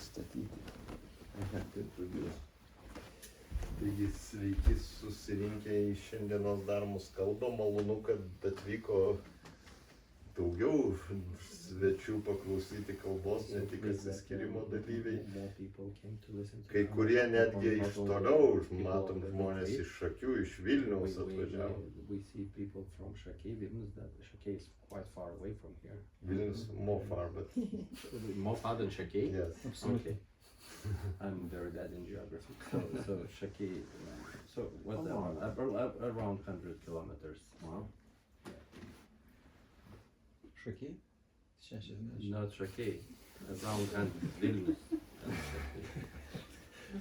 pristatyti. I have to introduce. Taigi sveiki susirinkę į šiandienos darmus kalbą. Malonu, kad atvyko daugiau svečių paklausyti kalbos, ne tik atsiskyrimo dalyviai. Kai kurie netgi iš toliau, matom žmonės iš Šakių, iš Vilniaus atvažiavo. Vilnius more far, but More far than Shaki? yes. Okay. I'm very bad in geography. So Shaki, so what around 100 kilometers. Wow. Šakiai? 60. Not Shaki, around 100 Vilnius.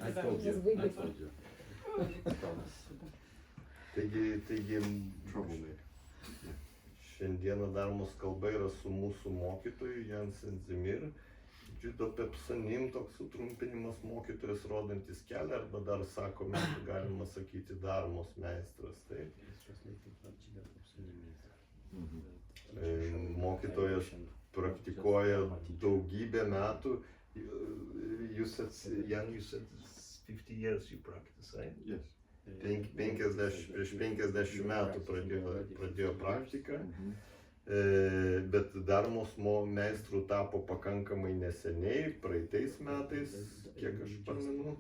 I told you. Taigi šiandieną daromos kalba yra su mūsų mokytoju Jansen Zimir. Judo Pepsanim, toks sutrumpinimas, mokytojas rodantis kelią, arba dar sakome, galima sakyti daromos meistras. Tai mokytojas praktikuoja daugybę metų. Jan, you said 50 years you practice, right? Yes. Prieš 50 metų pradėjo praktiką. Bet daromos meistrų tapo pakankamai neseniai, praeitais metais, kiek aš pamenu.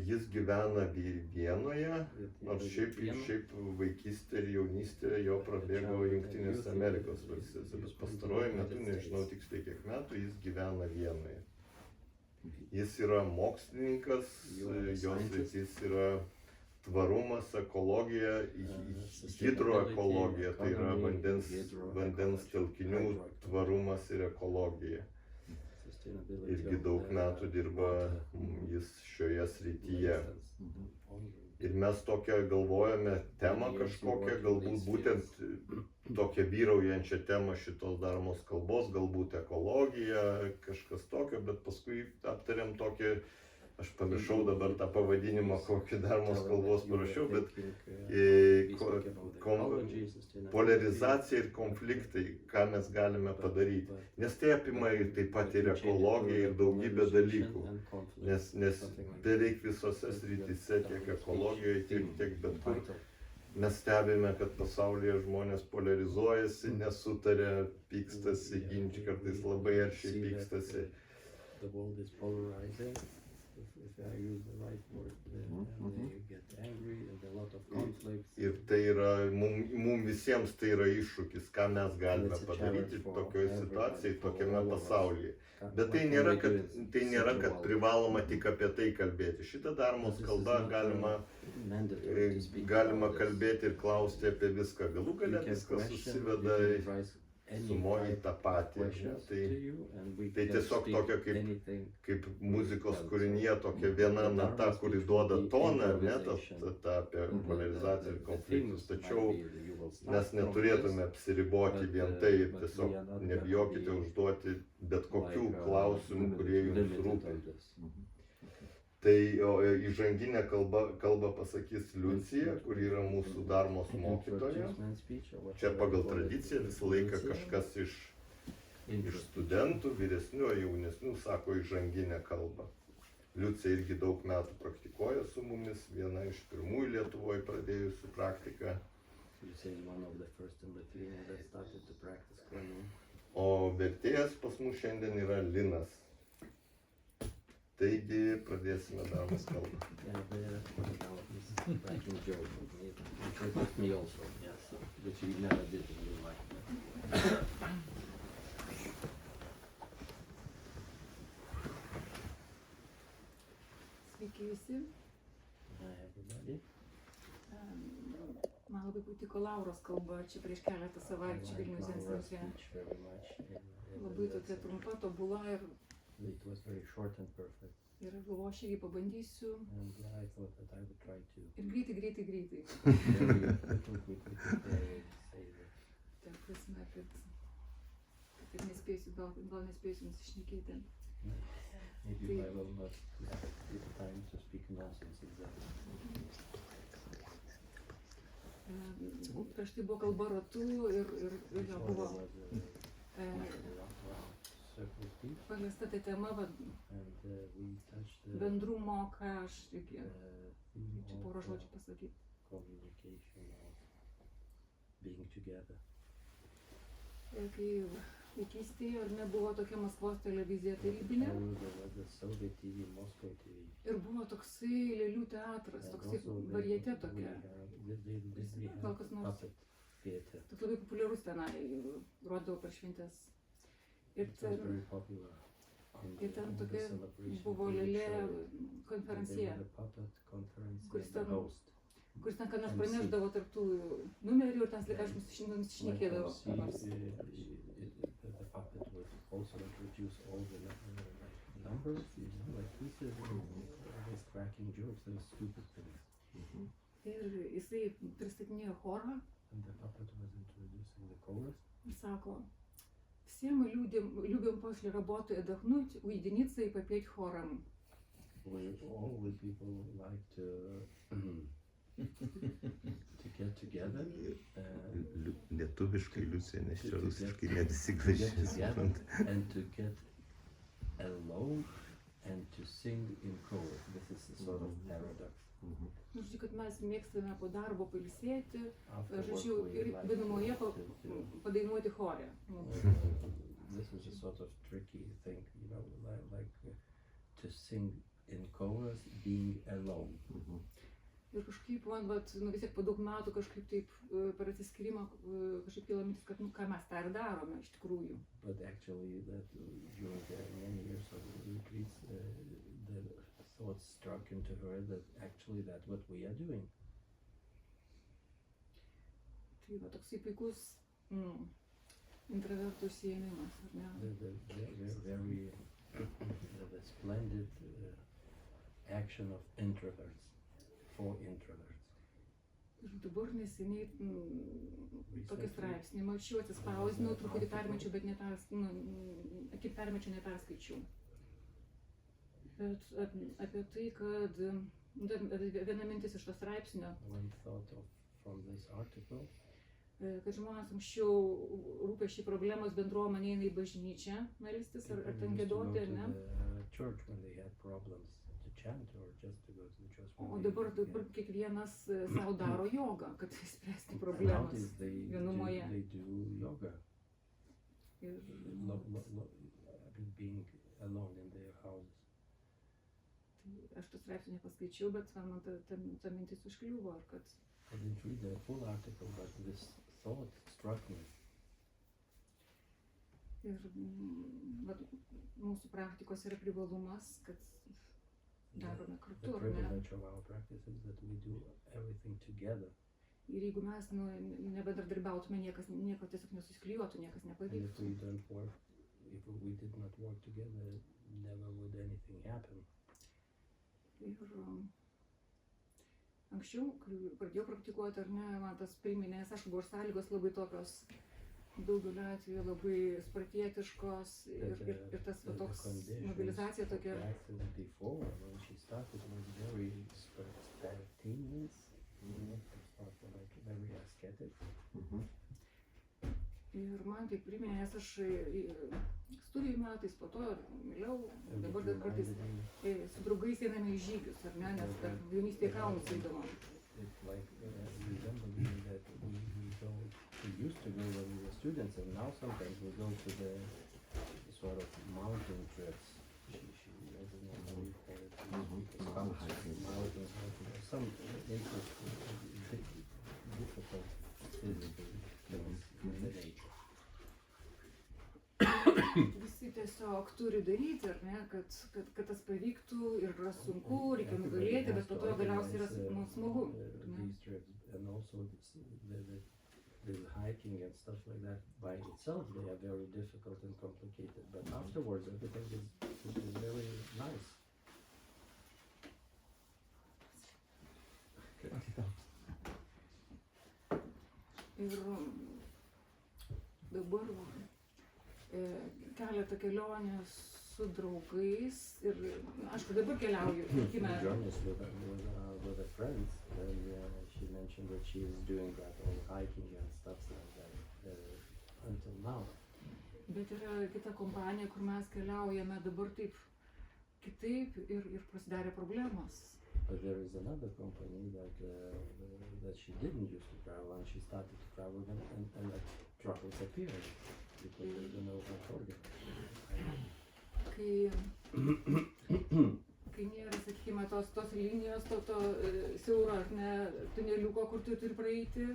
Jis gyvena Vienoje, nors šiaip vaikystė ir jaunystė jo prabėgo Jungtinėse Amerikos valstijose, bet pastaruoju metu, nežinau tiksliai kiek metų, jis gyvena Vienoje. Jis yra mokslininkas, jo sritis yra tvarumas, ekologija, hidroekologija, tai yra vandens telkinių tvarumas ir ekologija. Irgi daug metų dirba jis šioje srityje. Ir mes tokią galvojame temą kažkokią, galbūt būtent tokią vyraujančią temą šitos daromos kalbos, galbūt ekologija, kažkas tokio, bet paskui aptarėm tokį, aš pamiršau dabar tą pavadinimą, kokį daromos kalbos parašiau, bet poliarizacija ir konfliktai, ką mes galime padaryti. Nes tai apima ir taip pat ir ekologiją ir daugybę dalykų. Nes beveik visose srityse, tiek ekologijoje, tiek bet kur, mes stebime, kad pasaulyje žmonės polarizuojasi, nesutaria, pykstasi, kartais labai aršiai pykstasi. If I use the right word, they get angry and a lot of conflicts. Ir tai yra, mums visiems tai yra iššūkis, ką mes galime padaryti tokioje situacijoje, tokiame pasaulyje. Bet tai nėra, kad privaloma tik apie tai kalbėti. Šitą daromos kalbą galima kalbėti ir klausti apie viską. Galų gale viskas susiveda sumoji tą patį. Tai tiesiog tokia kaip muzikos kūrinyje, tokia viena nata, kuri duoda toną, ne, ta apie poliarizaciją ir konfliktus. Tačiau mes neturėtume apsiriboti vien tai, tiesiog nebijokite užduoti bet kokių klausimų, kurie jums rūpi. Tai įžanginę kalbą pasakys Liucija, kuri yra mūsų daromos mokytoja. Čia pagal tradiciją visą laiką kažkas iš studentų, vyresnių, jaunesnių, sako įžanginę kalbą. Liucija irgi daug metų praktikuoja su mumis, viena iš pirmųjų Lietuvoje pradėjusių praktiką. O vertėjas pas mus šiandien yra Linas. Taigi pradėsime daromos kalbą. Sveiki visi. Man labai patiko Lauros kalba čia prieš keletą savaičių Vilniaus centre. Labai tokia trumpa, tobula ir aš galvoju, aš irgi pabandysiu. Ir greitai. Ta prasme, kad nespėsiu, gal nespėsiu nusišnekėti. Prieš tai buvo kalba ratu ir buvo paliesta ta tema, va, and we touched the bendrumo, ką aš irgi, theme čia of porą žodžių pasakyti. communication, of being together. Ir kai vaikystėje ar nebuvo tokia Maskvos televizija tarybinė, There was the Soviet TV, Moscow TV. ir buvo toksai lėlių teatras, And toksai also varietė we tokia. had Gal kas nors? puppet theater. Toks labai populiarus tenai, rodavo per šventės. Ir It was ten, very popular. ir ten in the tokia celebration buvo TV lėlė show. And konferencija, they were the puppet conference Kuris and the ten- host. kuris ten ką nors MC. pranešdavo tarptų numerių ir ten slika aš nusišnekėdavo. Like MC, the puppet would also introduce all the numbers, like pieces, and always cracking jokes, those stupid things. Ir jisai pristatinėjo chorą And the puppet was introducing the chorus. ir sako, все мы любим после работы отдохнуть, уединиться и попеть хором. All the people like to get together, Lietuviškai Liucija, nes čia To rusiškai get- ne visi to get gražiai together supranta. and to get alone and to sing in chorus. This is a sort of paradox. Nu, žodžiu, kad mes mėgstame po darbo pailsėti, After work, žodžiu, we ir like vienumoje to- padainuoti chorę. Nu, This is a sort of tricky thing, like to sing in chorus, being alone. Ir kažkaip man, vat, nu, vis tiek po daug metų kažkaip taip per atsiskyrimą kažkaip kilo mintis, kad nu, ką mes tą ir darome iš tikrųjų. But actually, that during the many years of retreats, the thought struck into her that actually that's what we are doing. Tai va toksai puikus intravertų užsiėmimas, ar ne? The very the splendid action of introverts for introverts. Ir dabar neseniai tokį straipsnį mačiau, atsispausdinau, truputį permečiau, bet kaip permečiau, neperskaičiau. Bet apie tai, kad viena mintis iš to straipsnio, One thought from this article, kad žmonės anksčiau rūpesčiai problemos bendruomenė eina į bažnyčią melstis ar people ten used to go giedoti, ar to ne? the church when they had problems to chant or just to go to the church. O when dabar they- kiekvienas savo daro jogą, kad išspręsti And problemas nowadays they vienumoje. do yoga, Ir, being alone in their houses. tai aš to straipsnio nepaskaičiau, bet man ta mintis užkliuvo, ar kad I didn't read the full article, but this thought struck me. ir vat, mūsų praktikos yra privalumas, kad darome The kartu, ar ne? privilege of our practice is that we do everything together. Ir jeigu mes nebendradarbiautume, nieko tiesiog nesusiklijuotų, niekas And if nepavyktų. we don't work, if we did not work together, never would anything happen. Ir anksčiau, kai pradėjau praktikuoti, ar ne, man tas priminė, nes aišku, buvo ir sąlygos labai tokios, daugeliu atveju labai spartietiškos ir tas va, toks mobilizacija tokia. Practice before, when she started, was very spontaneous, like very ascetic. Ir man tai priminė, nes aš studijų metais, po to vėliau, And dabar it dar kartais reminded me, su draugais einame į žygius, ar ne, nes dar jaunystėje kalnus eidavom. it like resembled me that we used to go when we were students, and now sometimes we go to the sort of mountain trips. I don't know how you call it. Scouts, mountains, some interesting, difficult physical things in the nature. Visi tiesiog turi daryti, ar ne, kad tas pavyktų ir yra sunku, reikia nugalėti, bet po to galiausiai yra mums smagu. These trips, and also the hiking and stuff like that by itself, they are very difficult and complicated, but afterwards everything is very nice. Ir dabar keletą kelionių su draugais ir, aišku, dabar keliauju, sakykime, Journeys with a friend, and she mentioned that she is doing that all hiking and stuff like that until now. Bet yra kita kompanija, kur mes keliaujame dabar taip kitaip ir pasidarė problemos. But there is another company that she didn't used to travel, and she started to travel again, and like troubles appeared because they don't know how to organize. Kai nėra, sakykime, tos linijos, to siauro, ar ne, tuneliuko, kur tu turi praeiti,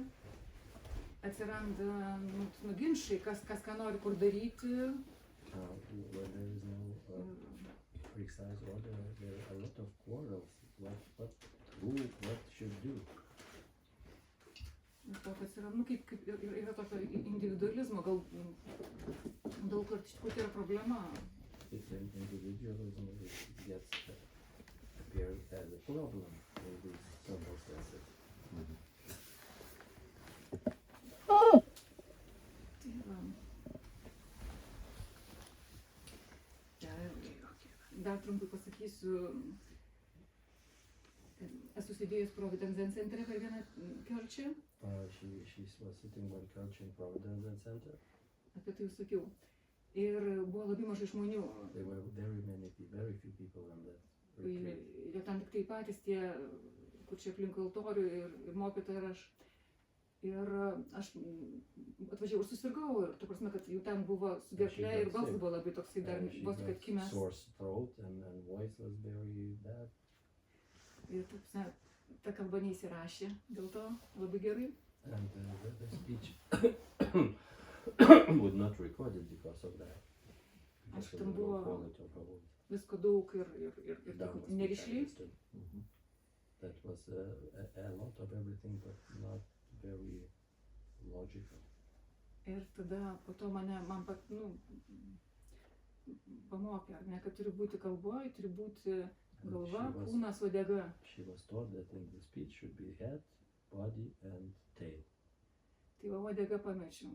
atsiranda ginčai, kas ką nori kur daryti. Where there is no precise order, there are a lot of quarrels. Who, what should do? Ir to, kas yra, kaip yra tokio individualizmo, gal daug kartų iš tikrųjų yra problema. It's an individualism that gets appears as a problem in these circumstances. Dar trumpai pasakysiu, esu sėdėjus Providence centre per vieną kerčį. She was sitting one couch in Providence Center. Apie tai jau sakiau. Ir buvo labai mažai žmonių. There were very few people on that retreat. Ir ten tik tai patys tie, kur čia aplink altorių ir mokytoja ir aš. Ir aš atvažiavau ir susirgau, ir tu prasme, kad jau ten buvo su gerkle ir balsas buvo labai toksai dar vos tik atkimęs. Sore throat and voice was very bad. Ir tu prasme, ta kalba neįsirašė, dėl to labai gerai. And the speech would not record it because of that. Aišku, ten buvo visko daug ir nerišliai. That was a lot of everything, but not very logical. Ir tada po to man pamokė, ar ne, kad turi būti kalboj, turi būti galva, kūnas, uodega. She was taught that in the speech should be head, body and tail. Tai va, uodega pamečiau.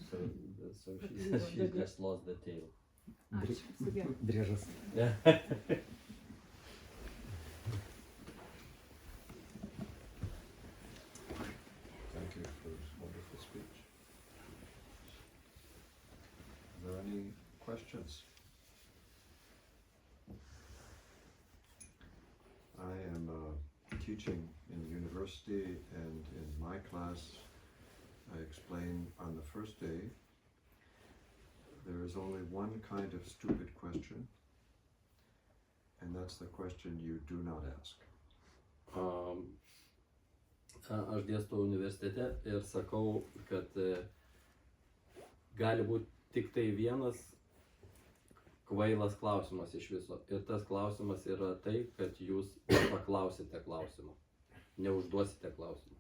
So she just lost the tail. Ačiū, sudė. Driežas. Yeah. Thank you for this wonderful speech. Are there any questions? I am teaching in the university, and in my class I explain on the first day there is only one kind of stupid question, and that's the question you do not ask. Aš dėstau universitete ir sakau, kad gali būti tik tai vienas kvailas klausimas iš viso. Ir tas klausimas yra tai, kad jūs paklausite klausimą, neužduosite klausimą.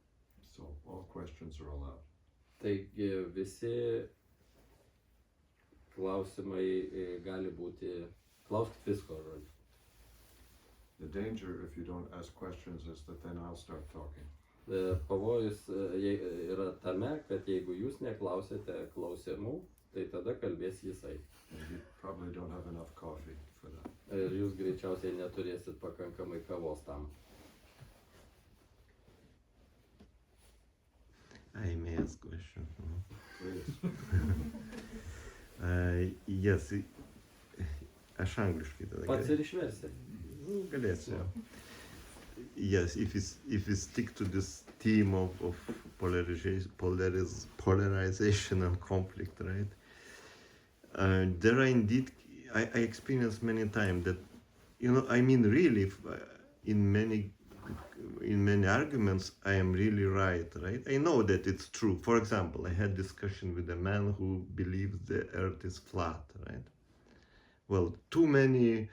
So all questions are allowed. Taigi visi klausimai gali būti, klauskit visko. The danger if you don't ask questions is that then I'll start talking. Pavojus yra tame, kad jeigu jūs neklausėte klausimų, tai tada kalbės jisai. And you probably don't have enough coffee for that. Ir jūs greičiausiai neturėsit pakankamai kavos tam. I may ask a question. Please. Yes, aš angliškai tada. Pats ir išversi. Galėsiu. Yes, if you stick to this theme of polarization and conflict, right? There are indeed, I experienced many times that, I mean, really, in many arguments, I am really right? I know that it's true. For example, I had discussion with a man who believes the earth is flat, right? Well, too many,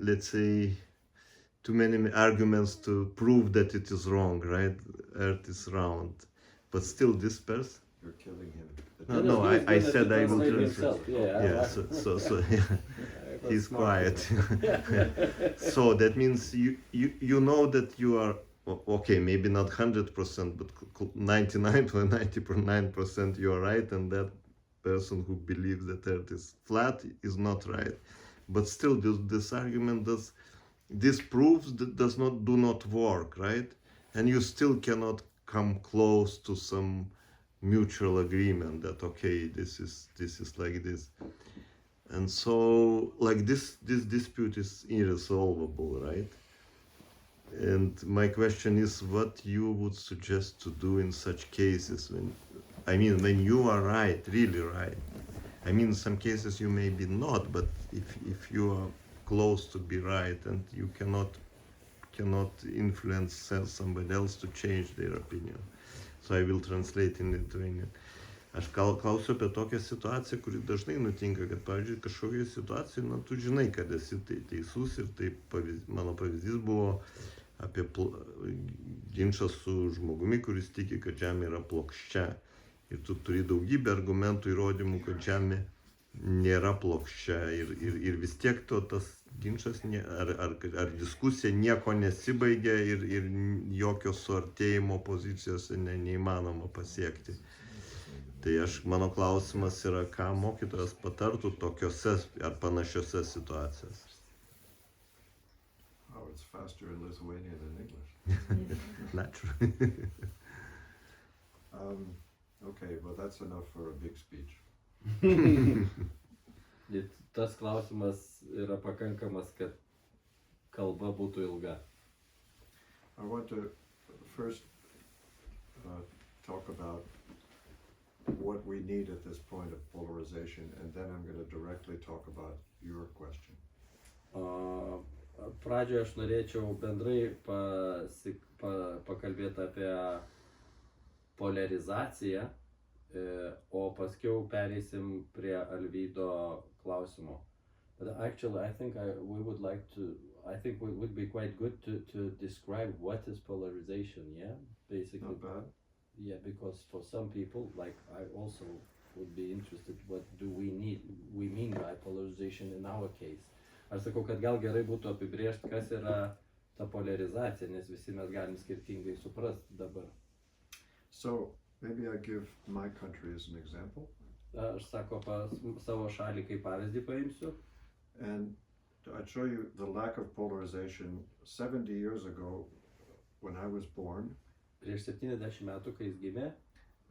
let's say, too many arguments to prove that it is wrong, right? Earth is round. But still this person... You're killing him. No, I said I will translate. Yeah, so yeah, he's quiet. So that means you know that you are, okay, maybe not 100%, but 99.99% you are right, and that person who believes that Earth is flat is not right. But still, this argument this proves that do not work, right? And you still cannot come close to some mutual agreement that okay, this is like this. And so like this dispute is irresolvable, right? And my question is what you would suggest to do in such cases when you are right, really right. I mean, in some cases you may be not, but if you are close to be right and you cannot influence somebody else to change their opinion. So I will translate in Lithuanian. Aš klausiu apie tokią situaciją, kuri dažnai nutinka, kad, pavyzdžiui, kažkokioje situacijoje, na, tu žinai, kad esi teisus ir tai mano pavyzdys buvo apie ginčą su žmogumi, kuris tiki, kad žemė yra plokščia. Ir tu turi daugybę argumentų, įrodymų, kad žemė nėra plokščia ir vis tiek tas ginčas ar diskusija nieko nesibaigia ir jokio suartėjimo pozicijose neįmanoma pasiekti. Tai mano klausimas yra, ką mokytojas patartų tokiose ar panašiose situacijose. Oh, it's faster in Lithuanian than English. Naturally. Okay, well that's enough for a big speech. Tas klausimas yra pakankamas, kad kalba būtų ilga. I want to first talk about what we need at this point of polarization, and then I'm going to directly talk about your question. Pradžioje aš norėčiau bendrai pakalbėti apie polarizaciją, o paskiau pereisim prie Alvydo klausimo. But actually, I think we would be quite good to describe what is polarization, yeah? Basically. Not bad. Yeah, because for some people, like I also would be interested, what do we mean by polarization in our case. Aš sakau, kad gal gerai būtų apibrėžti, kas yra ta polarizacija, nes visi mes galim skirtingai suprasti dabar. So, maybe I give my country as an example. Aš sako, savo šalį kaip pavyzdį paimsiu. And I'd show you the lack of polarization 70 years ago when I was born. Prieš 70 metų, kai jis gimė,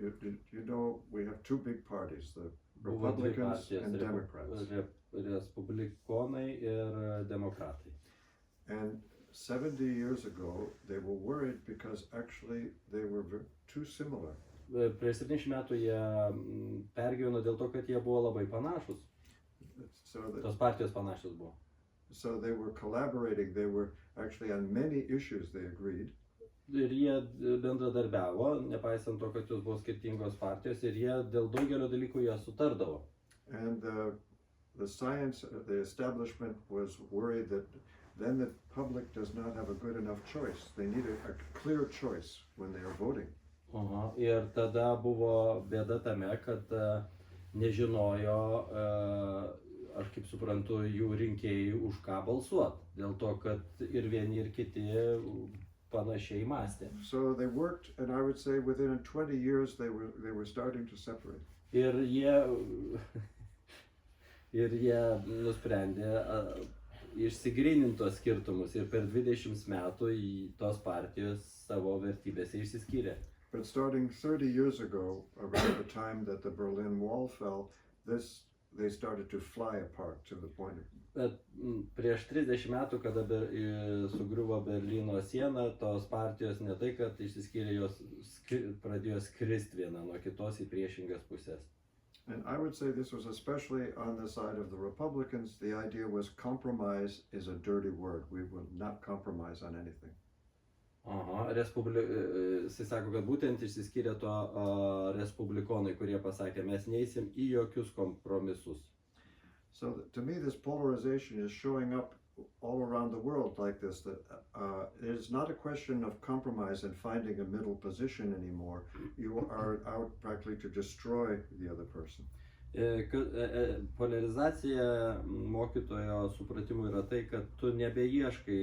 you know, we have two big parties, the Republicans and Democrats. Respublikonai ir demokratai. And 70 years ago, they were worried because actually they were too similar. Prieš 70 metų jie pergyveno dėl to, kad jie buvo labai panašus. Tos partijos panašios buvo. So they were collaborating, they were actually on many issues they agreed. Ir jie bendradarbiavo, nepaisant to, kad jos buvo skirtingos partijos, ir jie dėl daugelio dalykų jie sutardavo. And the science, the establishment was worried that then the public does not have a good enough choice. They need a clear choice when they are voting. Ir tada buvo bėda tame, kad nežinojo, aš kaip suprantu, jų rinkėjai už ką balsuoti. Dėl to, kad ir vieni, ir kiti panašiai mąstė. So they worked, and I would say within 20 years they were starting to separate. Ir jie nusprendė išsigryninti tos skirtumus, ir per 20 metų tos partijos savo vertybėse išsiskyrė. But starting 30 years ago, around the time that the Berlin Wall fell, they started to fly apart to the point of... Bet prieš 30 metų, kada sugriuvo Berlyno siena, tos partijos ne tai, kad išsiskyrė, jos pradėjo skristi viena nuo kitos į priešingas pusės. And I would say this was especially on the side of the Republicans. The idea was compromise is a dirty word. We will not compromise on anything. Jis sako, kad būtent išsiskyrė to respublikonai, kurie pasakė, mes neįsim į jokius kompromisus. So to me, this polarization is showing up all around the world like this, that it is not a question of compromise and finding a middle position anymore. You are out practically to destroy the other person. Polarizacija mokytojo supratimu yra tai, kad tu nebeieškai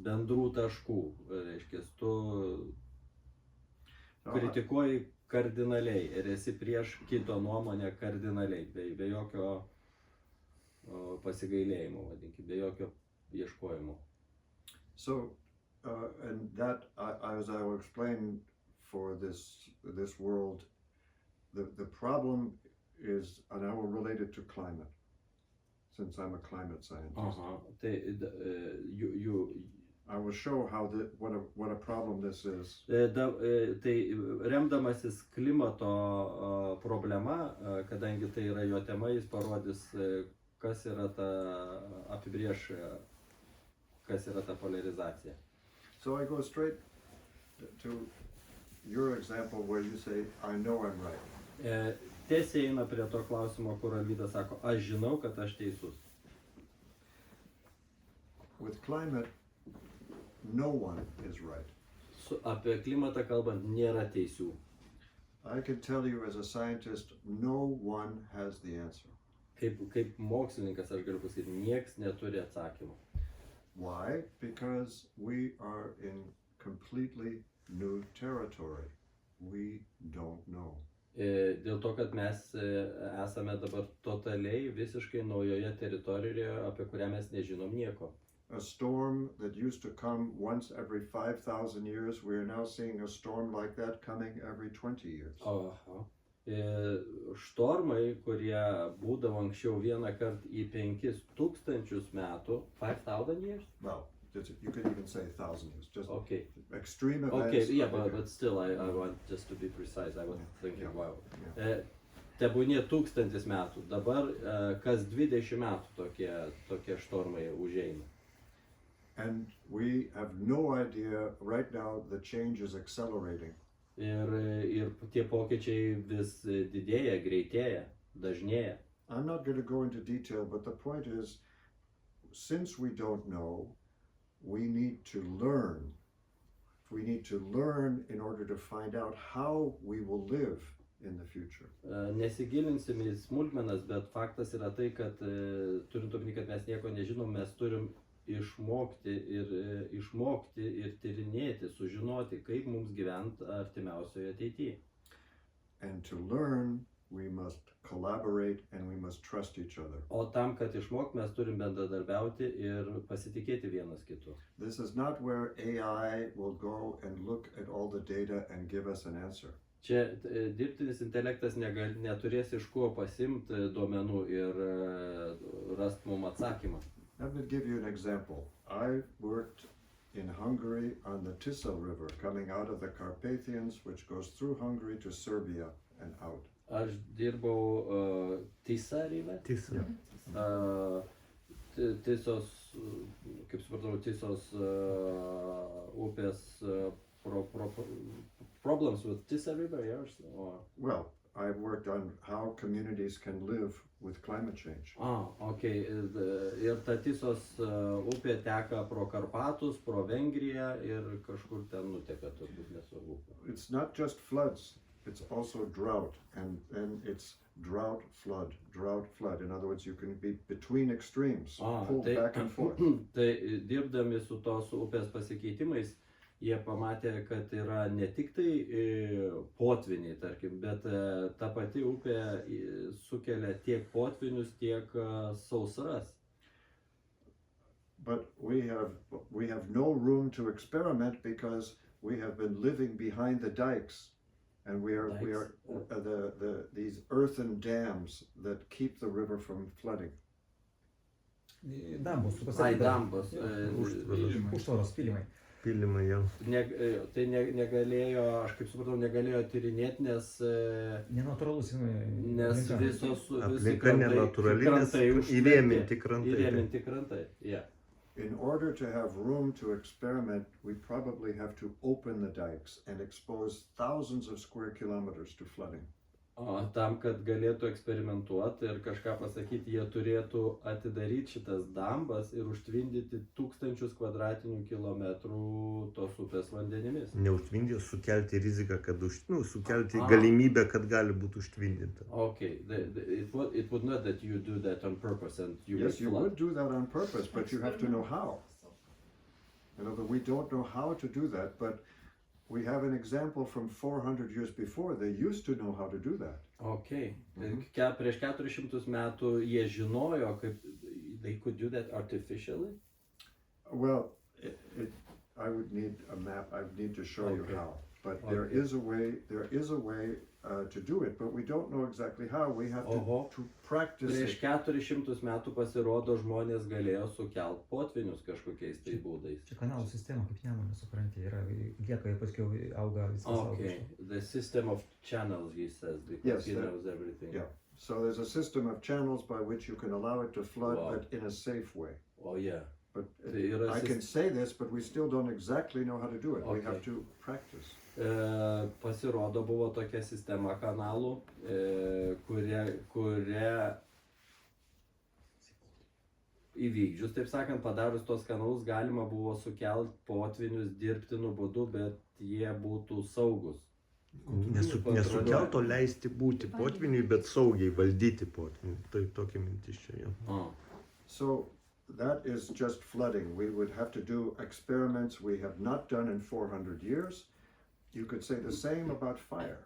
bendrų taškų, reiškia, tu kritikuoji kardinaliai ir esi prieš kito nuomonę kardinaliai, be jokio pasigailėjimo, vadinkime, be jokio ieškojimo. So, and that, as I will explain for this world. The problem is, and I will relate it to climate, since I'm a climate scientist. Tai I will show how what a problem this is. Tai remdamasis klimato problema, kadangi tai yra jo tema, jis parodys, kas yra ta apibrėž, kas yra ta polarizacija. So I go straight to your example where you say, I know I'm right. Tiesiai eina prie to klausimo, kur Alvydas sako, aš žinau, kad aš teisus. With climate, no one is right. Apie klimatą kalbant, nėra teisių. I can tell you as a scientist, no one has the answer. Kaip mokslininkas aš galiu pasakyti, nieks neturi atsakymų. Why? Because we are in completely new territory. We don't know. Dėl to, kad mes esame dabar totaliai visiškai naujoje teritorijoje, apie kurią mes nežinom nieko. A storm that used to come once every 5,000 years, we are now seeing a storm like that coming every 20 years. Štormai, kurie būdavo anksčiau vieną kartą į 5,000 metų, 5,000 years? Well, you could even say 1,000 years. Just Okay. extreme events. Okay, yeah, but still, I want just to be precise. I was thinking, wow. Tebūnie 1000 metų. Dabar kas 20 metų tokie štormai užeina. And we have no idea, right now the change is accelerating. Ir tie pokyčiai vis didėja, greitėja, dažnėja. I'm not going to go into detail, but the point is, since we don't know, we need to learn. We need to learn in order to find out how we will live in the future. Nesigilinsime į smulkmenas, bet faktas yra tai, kad turint omeny, kad mes nieko nežinom, mes turim išmokti ir tyrinėti, sužinoti, kaip mums gyventi artimiausioje ateityje. And to learn, we must collaborate and we must trust each other. O tam, kad išmokti, mes turim bendradarbiauti ir pasitikėti vienas kitu. This is not where AI will go and look at all the data and give us an answer. Čia dirbtinis intelektas neturės iš ko pasimti duomenų ir rast mums atsakymą. Let me give you an example. I worked in Hungary on the Tisa River, coming out of the Carpathians, which goes through Hungary to Serbia and out. Aš dirbau Tisa River. Tisa. Tisos, kaip supratau, Tisos upės problems with Tisa River, yes? Well, I worked on how communities can live with climate change. Okay. Ir ta Tisos upė teka pro Karpatus, pro Vengriją ir kažkur ten nuteka, turbūt nesvarbu. It's not just floods, it's also drought, and then it's drought, flood. In other words, you can be between extremes, pulled back and forth. Tai dirbdami su tos upės pasikeitimais, jie pamatė, kad yra ne tik tai potviniai, tarkim, bet ta pati upė sukelia tiek potvinius, tiek sausras. But we have no room to experiment because we have been living behind the dikes, and we are these earthen dams that keep the river from flooding. Dambos. Dambos. Užtvaros, pylimai. Pylimai jau. Tai negalėjo, aš kaip supratau, negalėjo tyrinėti, nes Nenatūralus. Nes aplinka nenatūrali, nes įrėminti krantai. Yeah. In order to have room to experiment, we probably have to open the dikes and expose thousands of square kilometers to flooding. Tam, kad galėtų eksperimentuoti ir kažką pasakyti, jie turėtų atidaryti šitas dambas ir užtvindyti 1000 kvadratinių kilometrų tos upės vandenimis. Neužtvindyti, sukelti riziką, kad sukelti galimybę, kad gali būti užtvindinta. Okay, it would not that you do that on purpose and you Yes, you would do that on purpose, but you have to know how. You know, we don't know how to do that, but we have an example from 400 years before. They used to know how to do that. Okay. Prieš 400 metų jie žinojo, kaip they could do that artificially? Well, I would need a map. I would need to show you how. But there is a way to do it, but we don't know exactly how. We have to practice Prieš it. 400 metų pasirodo žmonės galėjo sukelt potvinius kažkokiais tai būdais. Čia kanalų sistema, kaip Nemunas, supranti, yra lieka ir paskui auga viskas. Okay, the system of channels, he says, because Yes, he knows everything. Yeah. So there's a system of channels by which you can allow it to flood, Wow. but in a safe way. Oh, yeah. But Tai yra I can say this, but we still don't exactly know how to do it. We have Okay. to practice. Pasirodo buvo tokia sistema kanalų, kuria įvykdžius, taip sakant, padarius tos kanalus galima buvo sukelt potvinius dirbtiniu būdu, bet jie būtų saugus. Nesukelto leisti būti potviniui, bet saugiai valdyti potviniui. Tai tokia mintis čia jau. So that is just flooding. We would have to do experiments we have not done in 400 years. You could say the same about fire.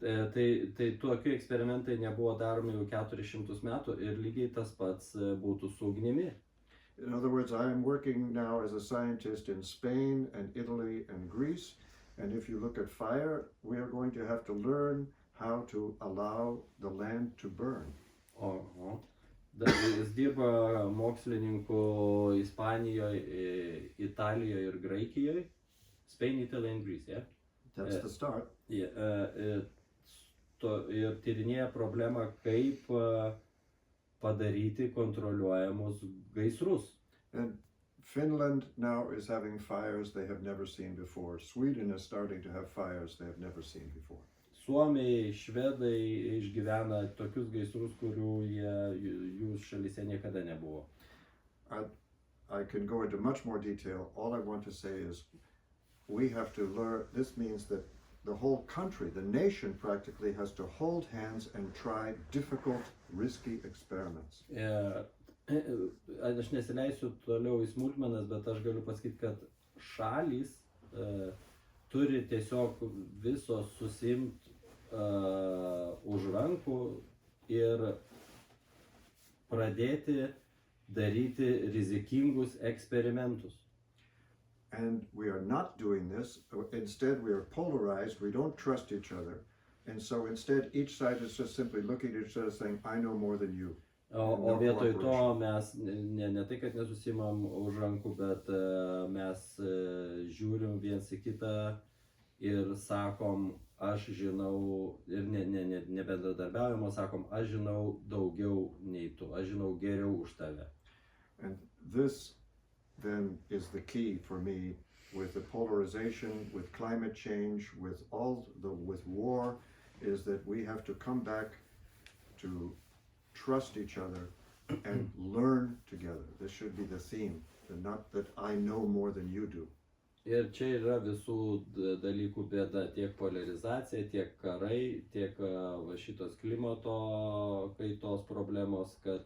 Tai tokie eksperimentai nebuvo daromi jau 400 metų ir lygiai tas pats būtų su ugnimi. In other words, I am working now as a scientist in Spain and Italy and Greece. And if you look at fire, we are going to have to learn how to allow the land to burn. Oho. Jis dirba mokslininku Ispanijoje, Italijoje ir Graikijoje. Spain, Italy and Greece, yeah? That's the start. Ir tyrinėja problemą, kaip padaryti kontroliuojamus gaisrus. And Finland now is having fires they have never seen before. Sweden is starting to have fires they have never seen before. Suomiai, švedai išgyvena tokius gaisrus, kurių jų šalyse niekada nebuvo. I can go into much more detail. All I want to say is we have to learn. This means that the whole country, the nation practically has to hold hands and try difficult, risky experiments. Aš nesileisiu toliau į smulkmenas, bet aš galiu pasakyti, kad šalys turi tiesiog visos susiimti už rankų ir pradėti daryti rizikingus eksperimentus. And we are not doing this. Instead, we are polarized. We don't trust each other. And so instead, each side is just simply looking at each other saying, I know more than you. O vietoj to mes ne tai, kad nesusimam už rankų, bet mes žiūrim viens į kitą ir sakom, aš žinau, ir nebendradarbiaujam, o sakom, aš žinau daugiau nei tu, aš žinau geriau už tave. And this then is the key for me with the polarization, with climate change, with war, is that we have to come back to trust each other and learn together. This should be the theme, not that I know more than you do. Ir čia yra visų dalykų bėda, tiek polarizacija, tiek karai, tiek šitos klimato kaitos problemos, kad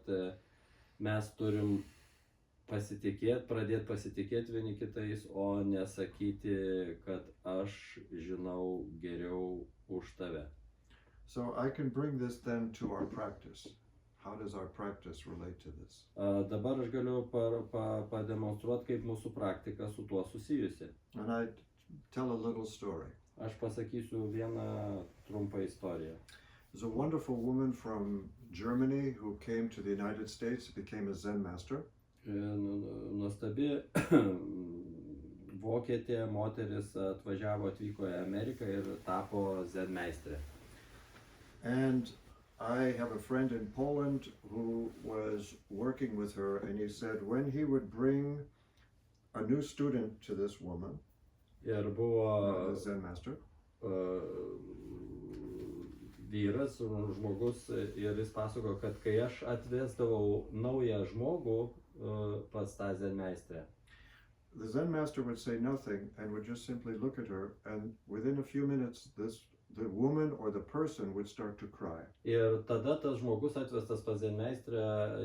mes turim pradėti pasitikėti vieni kitais, o nesakyti, kad aš žinau geriau už tave. So I can bring this then to our practice. How does our practice relate to this? Dabar aš galiu pademonstruoti, kaip mūsų praktika su tuo susijusi. And I tell a little story. Aš pasakysiu vieną trumpą istoriją. There's a wonderful woman from Germany who came to the United States, became a Zen master. Nuostabi vokietė moteris atvyko į Ameriką ir tapo zen meistrė. And I have a friend in Poland who was working with her, and he said when he would bring a new student to this woman, Ir buvo the Zen master, vyras, žmogus, ir jis pasako, kad kai aš atvesdavau naują žmogų pas tą zen meistrę, the Zen master would say nothing and would just simply look at her, and within a few minutes the woman or the person would start to cry. Ir tada tas žmogus atvestas pas zen meistrę,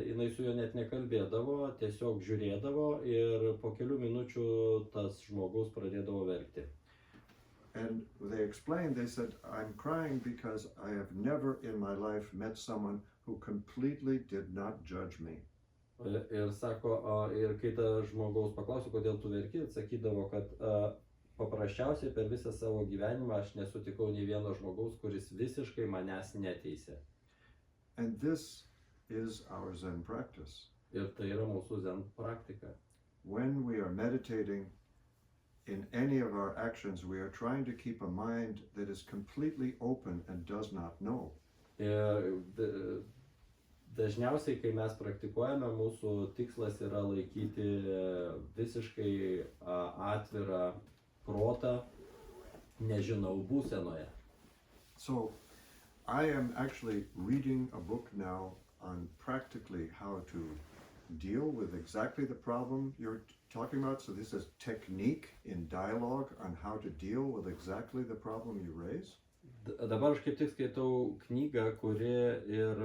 jinai su juo net nekalbėdavo, tiesiog žiūrėdavo ir po kelių minučių tas žmogus pradėdavo verkti. And they explained, they said, I'm crying because I have never in my life met someone who completely did not judge me. Ir sako, ir kai tas žmogaus paklausė, kodėl tu verki, sakydavo, kad paprasčiausiai per visą savo gyvenimą aš nesutikau nei vieno žmogaus, kuris visiškai manęs neteisė. And this is our Zen practice. Ir tai yra mūsų zen praktika. When we are meditating, in any of our actions, we are trying to keep a mind that is completely open and does not know. Ir dažniausiai, kai mes praktikuojame, mūsų tikslas yra laikyti visiškai atvirą protą nežinau būsenoje. So, I am actually reading a book now on practically how to deal with exactly the problem you're talking about. So this is technique in dialogue on how to deal with exactly the problem you raise. Dabar aš kaip tik skaitau knygą, kuri ir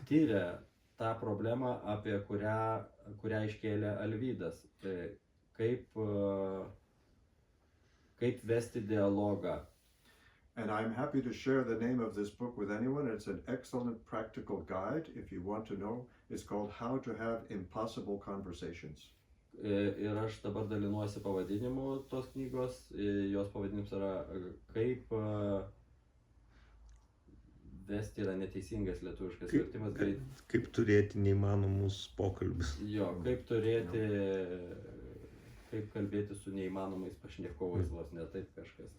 tyria tą problemą, apie kurią iškėlė Alvydas. Kaip vesti dialogą. And I'm happy to share the name of this book with anyone. It's an excellent practical guide if you want to know. It's called How to Have Impossible Conversations. Ir aš dabar dalinuosi pavadinimu tos knygos. Jos pavadinimas yra kaip vesti yra neteisingas lietuviškas vertimas. Kaip turėti neįmanomus pokalbius. Jo, kaip kalbėti su neįmanomais pašnekovais, vos ne taip kažkas.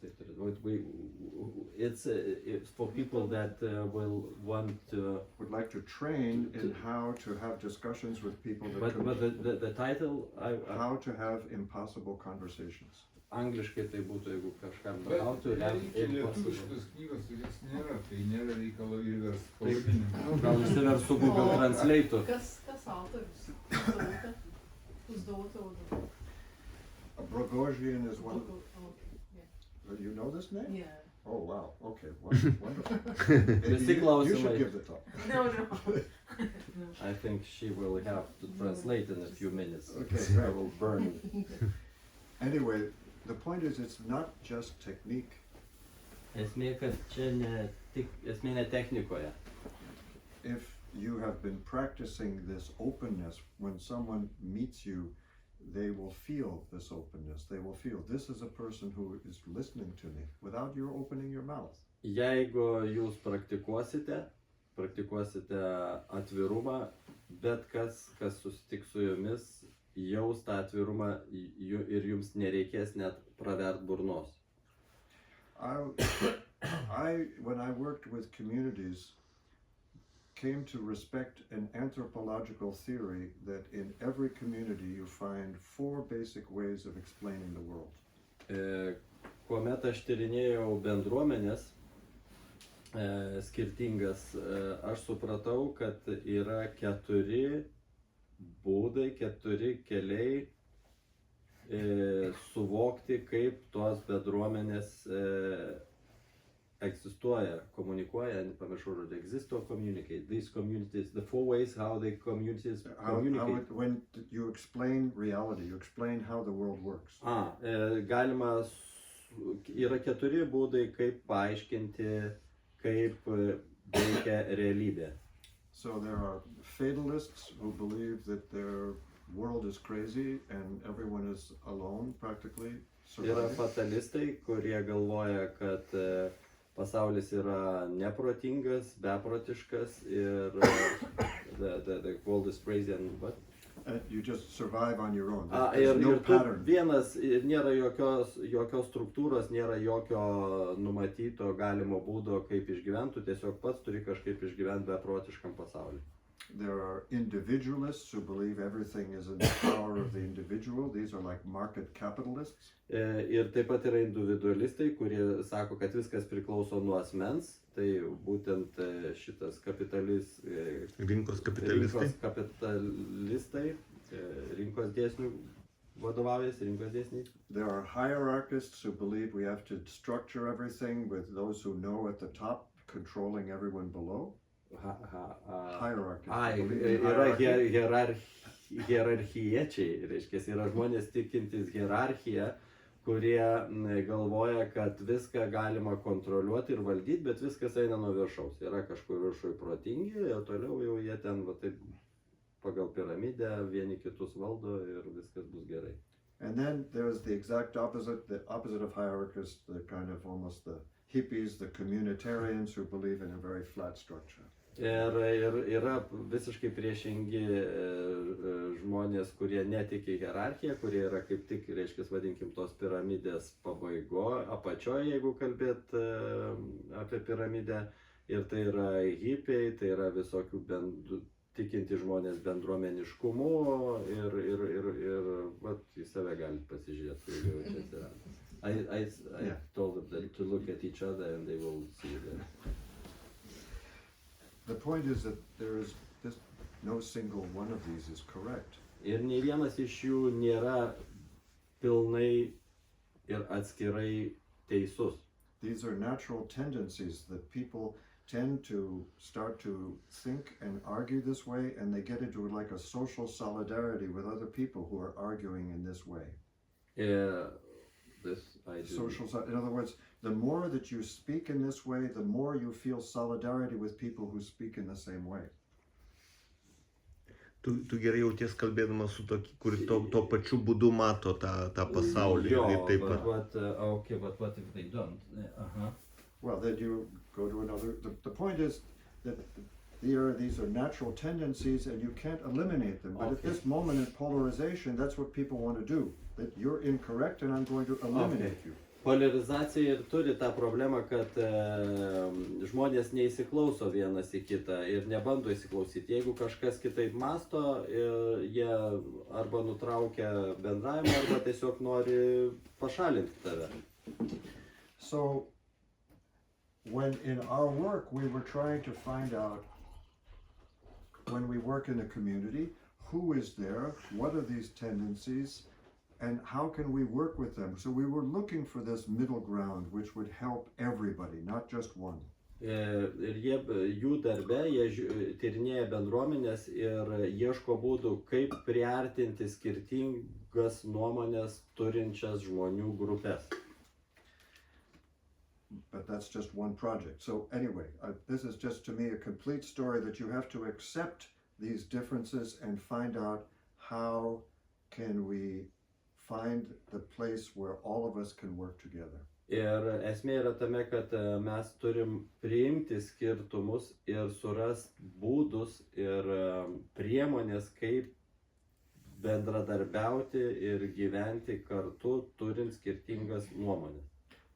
It's for people that would like to train in how to have discussions with people that but the title how to have impossible conversations. Angliškai tai būtų, jeigu kažkam how to have lietuviškas knygas, kurias nėra, tai nėra reikalo įverst pavadinimą. Gal išsivers su Google Translate. Kas autorius? Who's the author? Rogozhin is one of the... Okay, You know this name? yeah. Oh, wow. Okay, wonderful. You should give the talk. No. I think she will have to translate in a few minutes. Okay, I great. will burn it. Anyway, the point is it's not just technique. Esmė, kad čia esmė ne technikoje. If you have been practicing this openness, when someone meets you, they will feel this openness. They will feel this is a person who is listening to me without you opening your mouth. Jeigu jūs praktikuosite atvirumą, bet kas susitiks su jumis, jaus tą atvirumą ir jums nereikės net pravert burnos. When I worked with communities, came to respect an anthropological theory that in every community you find 4 basic ways of explaining the world. Kuomet aš tyrinėjau bendruomenės skirtingas, aš supratau, kad yra 4 būdai, 4 keliai suvokti, kaip tos bendruomenės egzistuoja, komunikuoja, pamiršau žodį, exist or communicate. These communities, the 4 ways how the communities communicate. When you explain reality, you explain how the world works. Galima, yra 4 būdai, kaip paaiškinti, kaip veikia realybė. So there are fatalists who believe that their world is crazy and everyone is alone practically surviving. Yra fatalistai, kurie galvoja, kad pasaulis yra neprotingas, beprotiškas ir the world is crazy and what? You just survive on your own. Ir There's no tu pattern. vienas, ir nėra jokios struktūros, nėra jokio numatyto galimo būdo, kaip išgyventų, tiesiog pats turi kažkaip išgyventi beprotiškam pasauliu. There are individualists who believe everything is in the power of the individual. These are like market capitalists. Ir taip pat yra individualistai, kurie sako, kad viskas priklauso nuo asmens. Tai būtent šitas rinkos kapitalistai, rinkos dėsnių vadovaujasi, rinkos dėsniais. There are hierarchists who believe we have to structure everything with those who know at the top controlling everyone below. Yra hierarchiečiai, reiškia, yra žmonės tikintis hierarchiją, kurie galvoja, kad viską galima kontroliuoti ir valdyti, bet viskas eina nuo viršaus. Yra kažkur viršui protingi, o toliau jau jie ten va taip pagal piramidę vieni kitus valdo ir viskas bus gerai. And then there's the exact opposite. The opposite of hierarchy is the kind of almost the hippies, the communitarians who believe in a very flat structure. Ir yra visiškai priešingi žmonės, kurie netiki hierarchiją, kurie yra kaip tik, reiškia, vadinkim, tos piramidės apačioje, jeigu kalbėt apie piramidę. Ir tai yra hipiai, tai yra visokių tikinti žmonės bendruomeniškumu ir vat, į save galit pasižiūrėti, kai jau čia atsirado. I told them that to look at each other and they will see that. The point is that there is this, no single one of these is correct. Ir nei vienas iš jų nėra pilnai ir atskirai teisus. These are natural tendencies that people tend to start to think and argue this way, and they get into like a social solidarity with other people who are arguing in this way. In other words, the more that you speak in this way, the more you feel solidarity with people who speak in the same way. Tu gerai jauties kalbėdamas su tokiu, kur to pačiu būdu mato tą pasaulį. But what if they don't? Well, then you go to another. The point is that these are natural tendencies and you can't eliminate them. But at this moment in polarization, that's what people want to do. That you're incorrect and I'm going to eliminate you. Polarizacija ir turi tą problemą, kad žmonės neįsiklauso vienas į kitą ir nebando įsiklausyti. Jeigu kažkas kitaip masto, jie arba nutraukia bendravimą, arba tiesiog nori pašalinti tave. So, when in our work we were trying to find out, when we work in a community, who is there, what are these tendencies, and how can we work with them? So we were looking for this middle ground which would help everybody, not just one. Ir jų darbe, jie tyrinėja bendruomenės ir ieško būdų, kaip priartinti skirtingas nuomonės turinčias žmonių grupės. But that's just one project. So anyway, this is just to me a complete story that you have to accept these differences and find out how can we find the place where all of us can work together. Ir esmė yra tame, kad mes turim priimti skirtumus ir surasti būdus ir priemonės, kaip bendradarbiauti ir gyventi kartu, turint skirtingas nuomonės.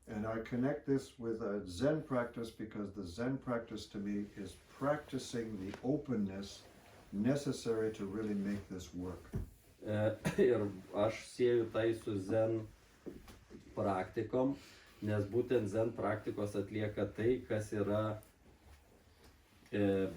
And I connect this with a Zen practice because the Zen practice to me is practicing the openness necessary to really make this work. Ir aš sieju tai su Zen praktikom, nes būtent Zen praktikos atlieka tai, kas yra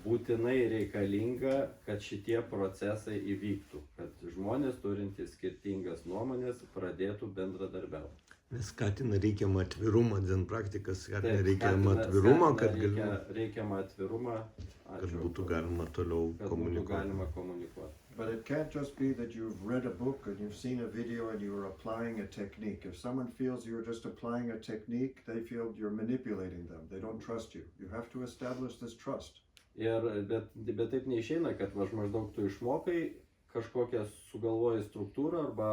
būtinai reikalinga, kad šitie procesai įvyktų, kad žmonės turintys skirtingas nuomonės pradėtų bendradarbiauti. Skatina reikiamą atvirumą, Zen praktikas skatina reikiamą atvirumą, kad būtų galima toliau komunikuoti. But it can't just be that you've read a book and you've seen a video and you're applying a technique. If someone feels you're just applying a technique, they feel you're manipulating them. They don't trust you. You have to establish this trust. Bet taip neišeina, kad maždaug tu išmokai kažkokią sugalvoji struktūrą arba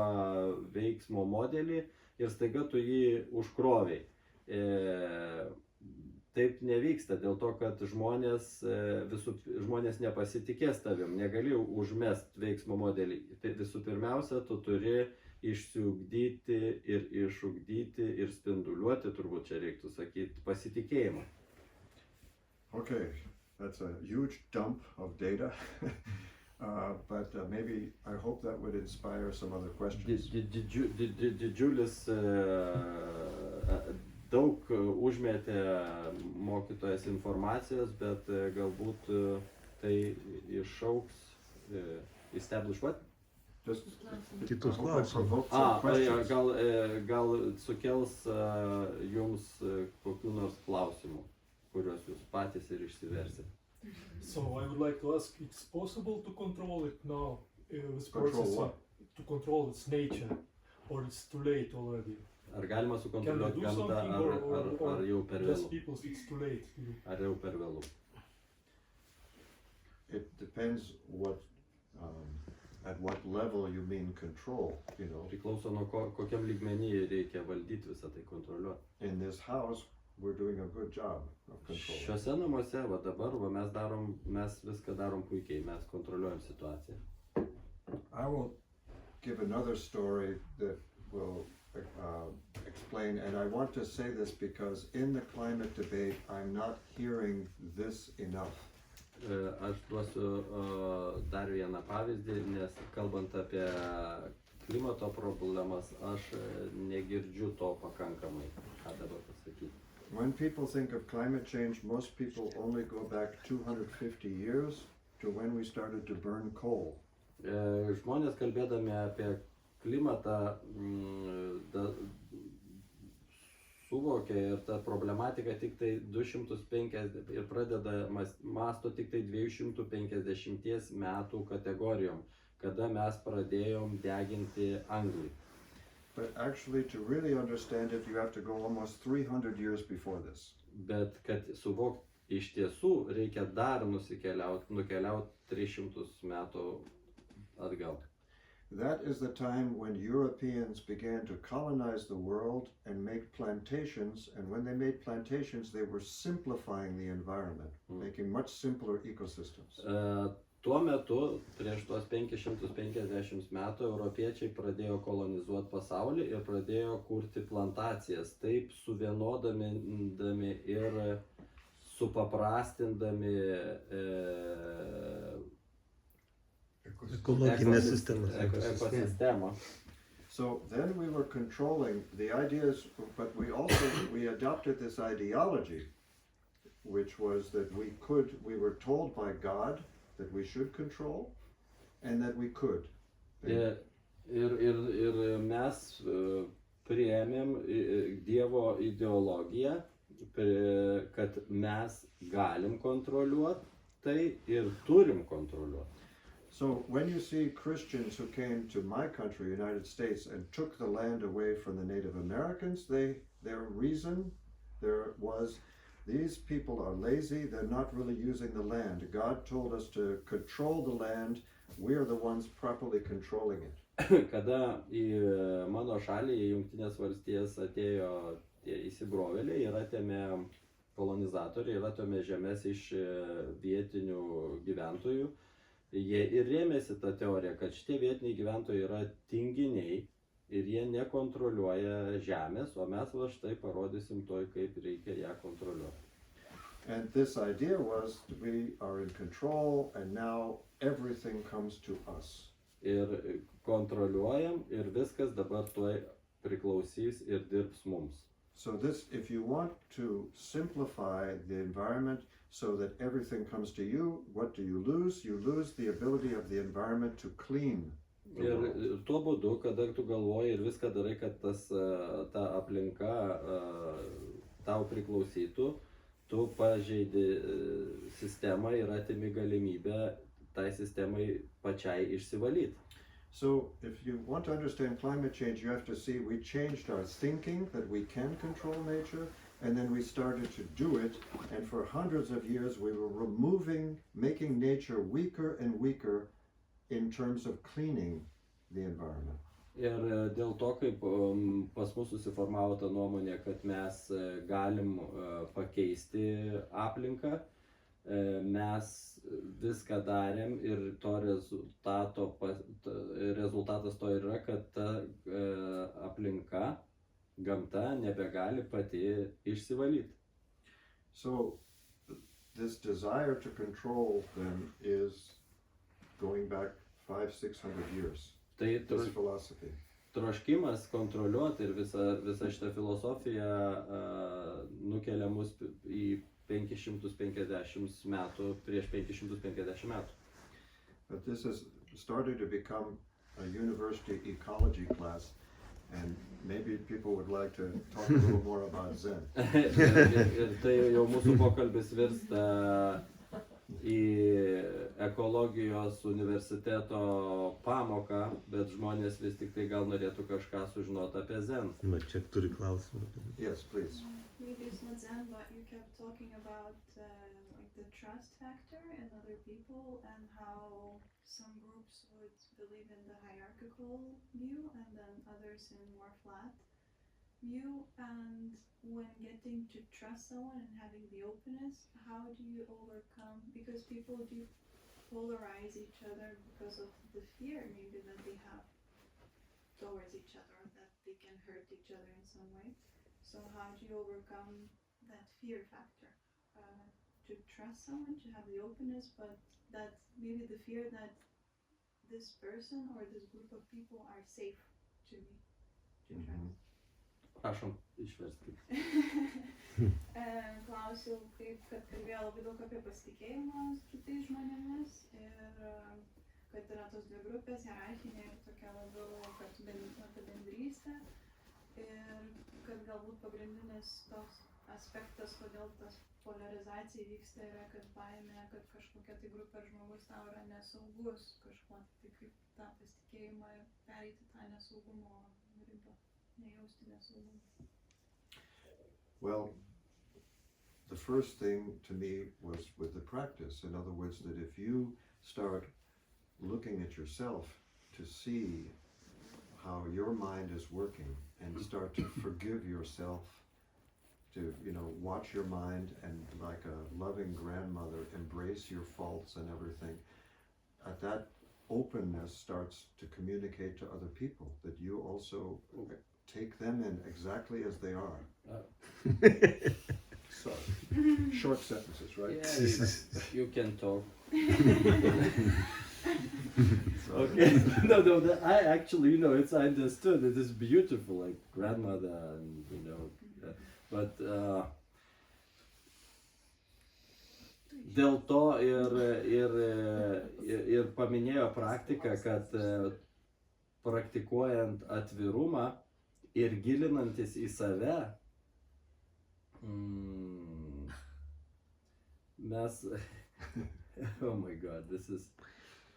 veiksmo modelį ir staiga tu jį užkroviai. Taip nevyksta, dėl to, kad žmonės nepasitikės tavim, negali užmest veiksmo modelį. Tai visų pirmiausia, tu turi išsiugdyti ir išugdyti ir spinduliuoti, turbūt čia reiktų sakyti, pasitikėjimą. Okay, that's a huge dump of data, but maybe I hope that would inspire some other questions. Didžiulis daug užmetė mokytojas informacijos, bet galbūt tai išaugs, establish what? Kitus klausimus. Gal sukels jums kokių nors klausimų, kuriuos jūs patys ir išsiversit. So I would like to ask, it's possible to control it now, this process, to control its nature, or it's too late already? Ar galima sukontroliuoti gamtą, ar jau per vėlu? Ar jau per vėlu? It depends what at what level you mean control, you know. Priklauso nuo kokiam lygmenį reikia valdyti visą tai, kontroliuoti. In this house, we're doing a good job of controlling. Šiuose namuose, va dabar, va mes viską darom puikiai, mes kontroliuojam situaciją. I will give another story that will explain, and I want to say this because in the climate debate, I'm not hearing this enough. Aš duosiu dar vieną pavyzdį, nes kalbant apie klimato problemas, aš negirdžiu to pakankamai, ką dabar pasakyti. When people think of climate change, most people only go back 250 years to when we started to burn coal. Žmonės kalbėdami apie klimatą suvokia ir ta problematika tik tai 250 ir pradeda masto tik tai 250 metų kategorijom, kada mes pradėjom deginti anglį. But actually, to really understand it, you have to go almost 300 years before this. Bet kad suvokti iš tiesų, reikia dar nukeliauti 300 metų atgal. That is the time when Europeans began to colonize the world and make plantations, and when they made plantations, they were simplifying the environment, making much simpler ecosystems. Tuo metu, prieš tuos 550 metų, europiečiai pradėjo kolonizuoti pasaulį ir pradėjo kurti plantacijas, taip suvienodami ir supaprastindami ekosistemą. So then we were controlling the ideas, but we adopted this ideology, which was that we were told by God that we should control, and that we could. Ir mes priėmėm Dievo ideologiją, kad mes galim kontroliuoti tai ir turim kontroliuoti. So when you see Christians who came to my country, United States, and took the land away from the Native Americans, their reason there was, these people are lazy, they're not really using the land. God told us to control the land, we are the ones properly controlling it. Kada į mano šalį, į Jungtinės valstijas atėjo tie įsibrovėliai ir atėmė kolonizatoriai ir atėmė žemės iš vietinių gyventojų, jie ir rėmėsi tą teoriją, kad šitie vietiniai gyventojai yra tinginiai ir jie nekontroliuoja žemės, o mes va štai parodysim toj, kaip reikia ją kontroliuoti. And this idea was we are in control and now everything comes to us. Ir kontroliuojam ir viskas dabar toj priklausys ir dirbs mums. So this, if you want to simplify the environment so that everything comes to you, what do you lose? You lose the ability of the environment to clean. Ir tuo būdu, kada tu galvoji ir viską darai, kad ta aplinka tau priklausytų, tu pažeidi sistemą ir atimi galimybę tai sistemai pačiai išsivalyti. So if you want to understand climate change, you have to see we changed our thinking that we can control nature, and then we started to do it, and for hundreds of years we were making nature weaker and weaker in terms of cleaning the environment. Ir dėl to, kaip pas mus susiformavo ta nuomonė, kad mes galim pakeisti aplinką, mes viską darėm ir to rezultatas to yra, kad ta aplinka, gamta nebegali pati išsivalyti. So this desire to control them is going back 500-600 years. Tai this philosophy. Troškimas kontroliuoti ir visa šita filosofija nukelia mus į 550 metų, prieš 550 metų. But this has started to become a university ecology class, and maybe people would like to talk a little more about Zen. Ir tai jau mūsų pokalbis virsta į ekologijos universiteto pamoką, bet žmonės vis tik tai gal norėtų kažką sužinoti apie Zen. Va čia turi klausimą. Yes, please. Maybe it's not Zen, but you kept talking about like the trust factor in other people and how some groups would believe in the hierarchical view and then others in more flat view. And when getting to trust someone and having the openness, how do you overcome, because people do polarize each other because of the fear maybe that they have towards each other, that they can hurt each other in some way. So how do you overcome that fear factor? To trust someone, to have the openness, but that maybe the fear that this person or this group of people are safe to me, to trust. Prašom išversti. Klausiau, kaip, kad kalbėjo labai daug apie pasitikėjimą su tais žmonėmis ir kad yra tos dvi grupės, hierarchinė ir tokia labiau, kad apie bendrystę ir kad galbūt pagrindinis toks aspektas, kodėl tas polarizacija vyksta, yra, kad baimė, kad kažkokia tai grupė ar žmogus tau yra nesaugus kažkuo, tai kaip tą pasitikėjimą ir pereiti tą nesaugumo ribą, nejausti nesaugumo. Well, the first thing to me was with the practice. In other words, that if you start looking at yourself to see how your mind is working and start to forgive yourself, to, you know, watch your mind and like a loving grandmother embrace your faults and everything, that openness starts to communicate to other people, that you also take them in exactly as they are. So, short sentences, right? Yeah, you can talk. Okay. No, I actually, you know, it's I understood. It is beautiful, like grandmother, and you know, but dėl to ir paminėjo praktiką, kad praktikuojant atvirumą ir gilinantis į save, mes, oh my god, this is.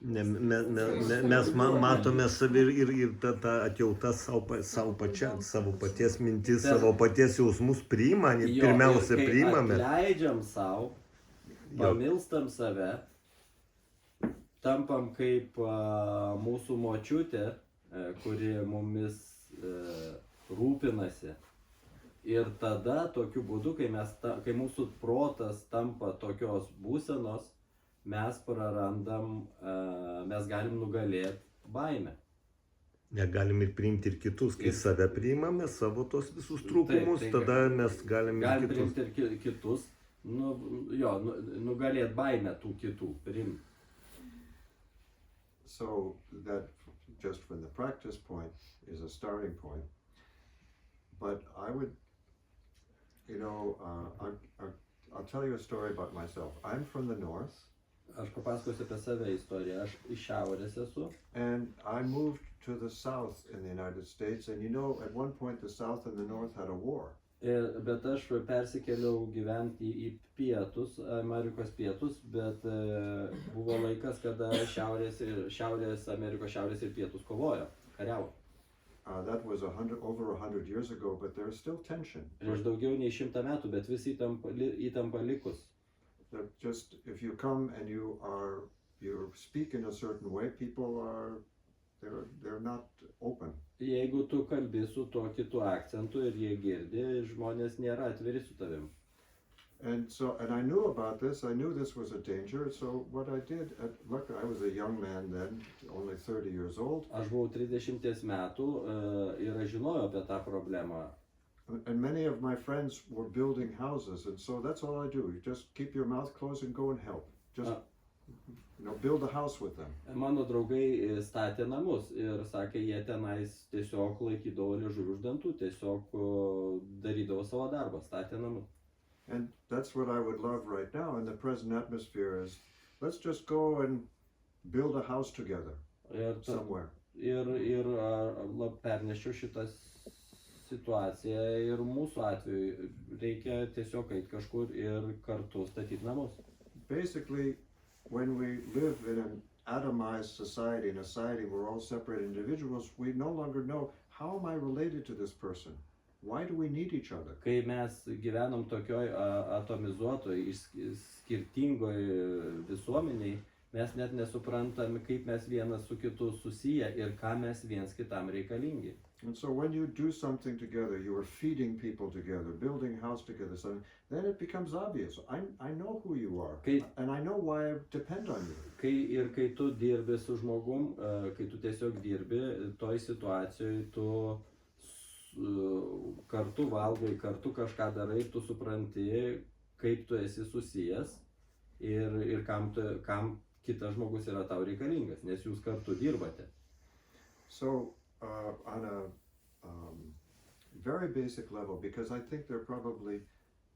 Mes matome savi ir ta atjauta savo pačiam, savo paties mintis, savo paties jausmus priima, pirmiausia priimame. Atleidžiam savo, pamilstam save, tampam kaip mūsų močiutė, kuri mumis rūpinasi. Ir tada tokiu būdu, kai mūsų protas tampa tokios būsenos, mes prarandam, mes galim nugalėti baimę. Negalim ir priimti ir kitus, kai save priimame, savo tos visus trūkumus, tada mes galim ir priimti ir kitus, nugalėti baimę tų kitų, priimti. So that just from the practice point is a starting point, but I would, you know, I'll tell you a story about myself. I'm from the north. Aš papasakosiu apie save istoriją. Aš iš šiaurės esu. And I moved to the south in the United States, and you know, at one point the south and the north had a war. Bet aš persikėliau gyventi į pietus, Amerikos pietus, bet buvo laikas, kada Šiaurės Amerikos šiaurės ir pietus kovojo, kariavo. That was over 100 years ago, but there's still tension. Prieš daugiau nei 100 metų, bet vis įtampa likus. That just if you come and you speak in a certain way, people they're not open. Jeigu tu kalbi su tuo kitu akcentu ir jie girdi, žmonės nėra atviri su tavim. And I knew about this. I knew this was a danger. So what I did, look, I was a young man then, only 30 years old. Aš buvau 30 metų ir aš žinojau apie tą problemą. And many of my friends were building houses, and so that's all I do. You just keep your mouth closed and go and help. Just, you know, build a house with them. Mano draugai statė namus ir sakė, jie tenais tiesiog laikydavo liežuvį už dantų, tiesiog darydavo savo darbą, statė namus. And that's what I would love right now in the present atmosphere is, let's just go and build a house together somewhere. Ir pernešiu šitas situaciją ir mūsų atveju reikia tiesiog eiti kažkur ir kartu statyti namus. Basically, when we live in an atomized society, in a society where we're all separate individuals, we no longer know how am I related to this person. Why do we need each other? Kai mes gyvenom tokioj atomizuotoj, skirtingoj visuomeniai, mes net nesuprantame, kaip mes vienas su kitu susiję ir ką mes viens kitam reikalingi. And so when you do something together, you are feeding people together, building a house together, so then it becomes obvious. I know who you are, and I know why I depend on you. Kai tu dirbi su žmogum, kai tu tiesiog dirbi, toj situacijoje tu kartu valgai, kartu kažką darai, tu supranti, kaip tu esi susijęs ir kam kitas žmogus yra tau reikalingas, nes jūs kartu dirbate. So, on a very basic level, because I think there are probably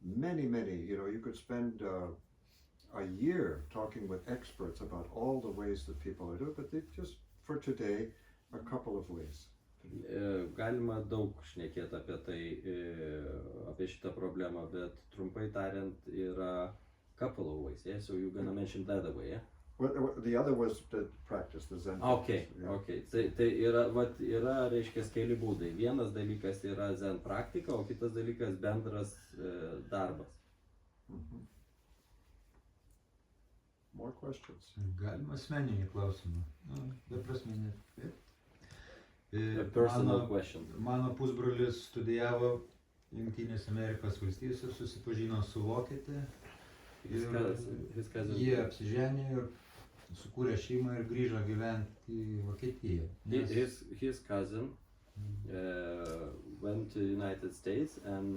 many, you could spend a year talking with experts about all the ways that people are doing, but just for today, a couple of ways. Galima daug šnekėti apie tai, apie šitą problemą, bet trumpai tariant yra couple of ways, yeah? So you're gonna mention the other way, yeah? Well, the other was the practice, the Zen Okay, practice. Yeah. okay. Tai yra, reiškia, keli būdai. Vienas dalykas yra Zen praktika, o kitas dalykas bendras darbas. More questions? Galima asmeninį klausimą. Beprasminį. A personal question. Mano pusbrolis studijavo Jungtinėse Amerikos valstijose, susipažino su vokiete. Jie apsiženė ir sukūrė šeimą ir grįžo gyventi į Vokietiją. His cousin went to the United States and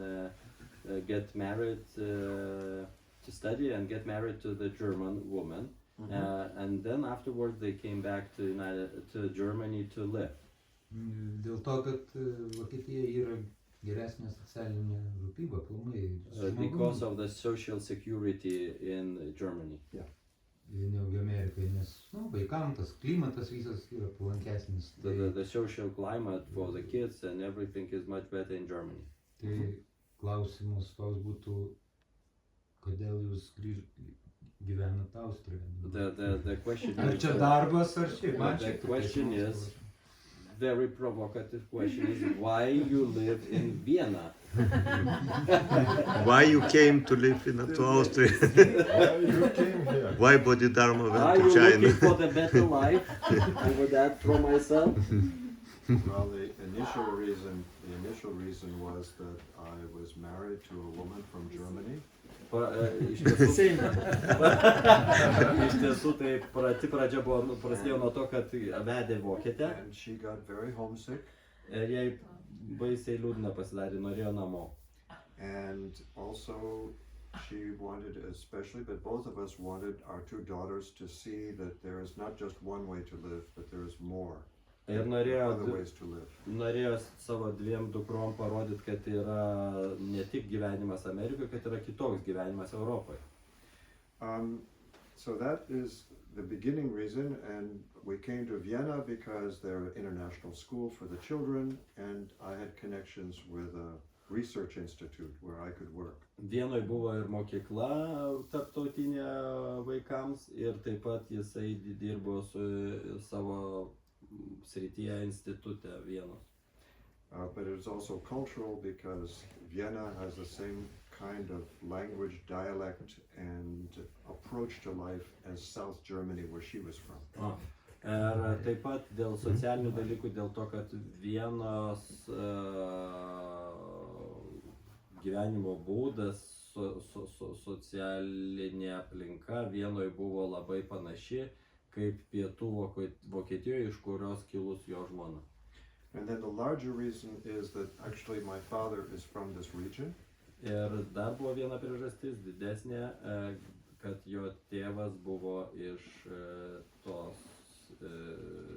get married to study and get married to the German woman. And then afterwards they came back to Germany to live. Dėl to, kad Vokietija yra geresnė socialinė rūpyba, aplamai. Because of the social security in Germany. Yeah. Negu Amerikai, nes vaikams tas klimatas visas yra palankesnis. The social climate for the kids and everything is much better in Germany. Tai klausimas toks būtų, kodėl jūs gyvenat Austrijoje? The question Ar čia darbas, ar šiaip? The question is, very provocative question is, why you live in Vienna? Why you came to live to Austria? Why you came here? Why Bodhidharma Are went you to China? looking for the better life? Over that for myself? Well, the initial reason was that I was married to a woman from Germany. Iš tiesų, tai pradžia prasidėjo nuo to, kad vedė vokietę. And she got very homesick. Ir jai baisiai liūdna pasidarė, norėjo namo. And also she wanted especially, but both of us wanted our two daughters to see that there is not just one way to live, but there is more. Ir other ways to live. Norėjo savo dviem dukrom parodyti, kad yra ne tik gyvenimas Amerikoje, kad yra kitoks gyvenimas Europoje. So that is the beginning reason, and we came to Vienna because they're an international school for the children, and I had connections with a research institute where I could work. Vienoje buvo ir mokykla tarptautinė vaikams, ir taip pat jisai dirbo su savo srityje institute Vienos. But it was also cultural because Vienna has the same kind of language, dialect, and approach to life as South Germany, where she was from. Ir taip pat dėl socialinių dalykų, dėl to, kad Vienos gyvenimo būdas, socialinė aplinka Vienoje buvo labai panaši kaip pietų Vokietijoje, iš kurios kilus jo žmona. And then the larger reason is that actually my father is from this region. Ir dar buvo viena priežastis didesnė, kad jo tėvas buvo iš tos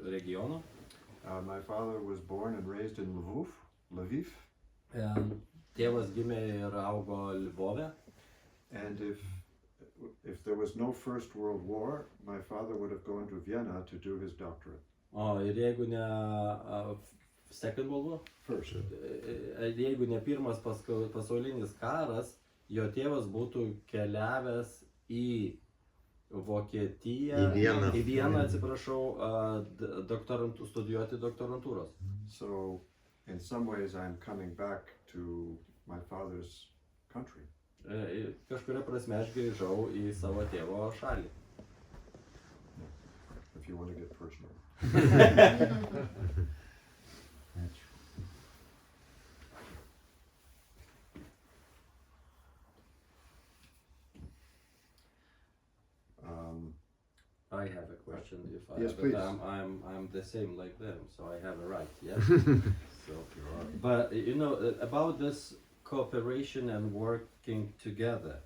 regiono. My father was born and raised in Lviv. Tėvas gimė ir augo Lvove. And if there was no First World War, my father would have gone to Vienna to do his doctorate. Ir jeigu ne Second World War? First. Jeigu ne pirmas pasaulinis karas, jo tėvas būtų keliavęs į Vokietiją, į Vieną, atsiprašau, studijuoti doktorantūros. So in some ways I'm coming back to my father's country. Kažkuria prasme aš grįžau į savo tėvo šalį. If you want to get personal. Ačiū. I have a question if I Yes, but please. I'm the same like them, so I have a right, yes. So, but you know about this cooperation and working together.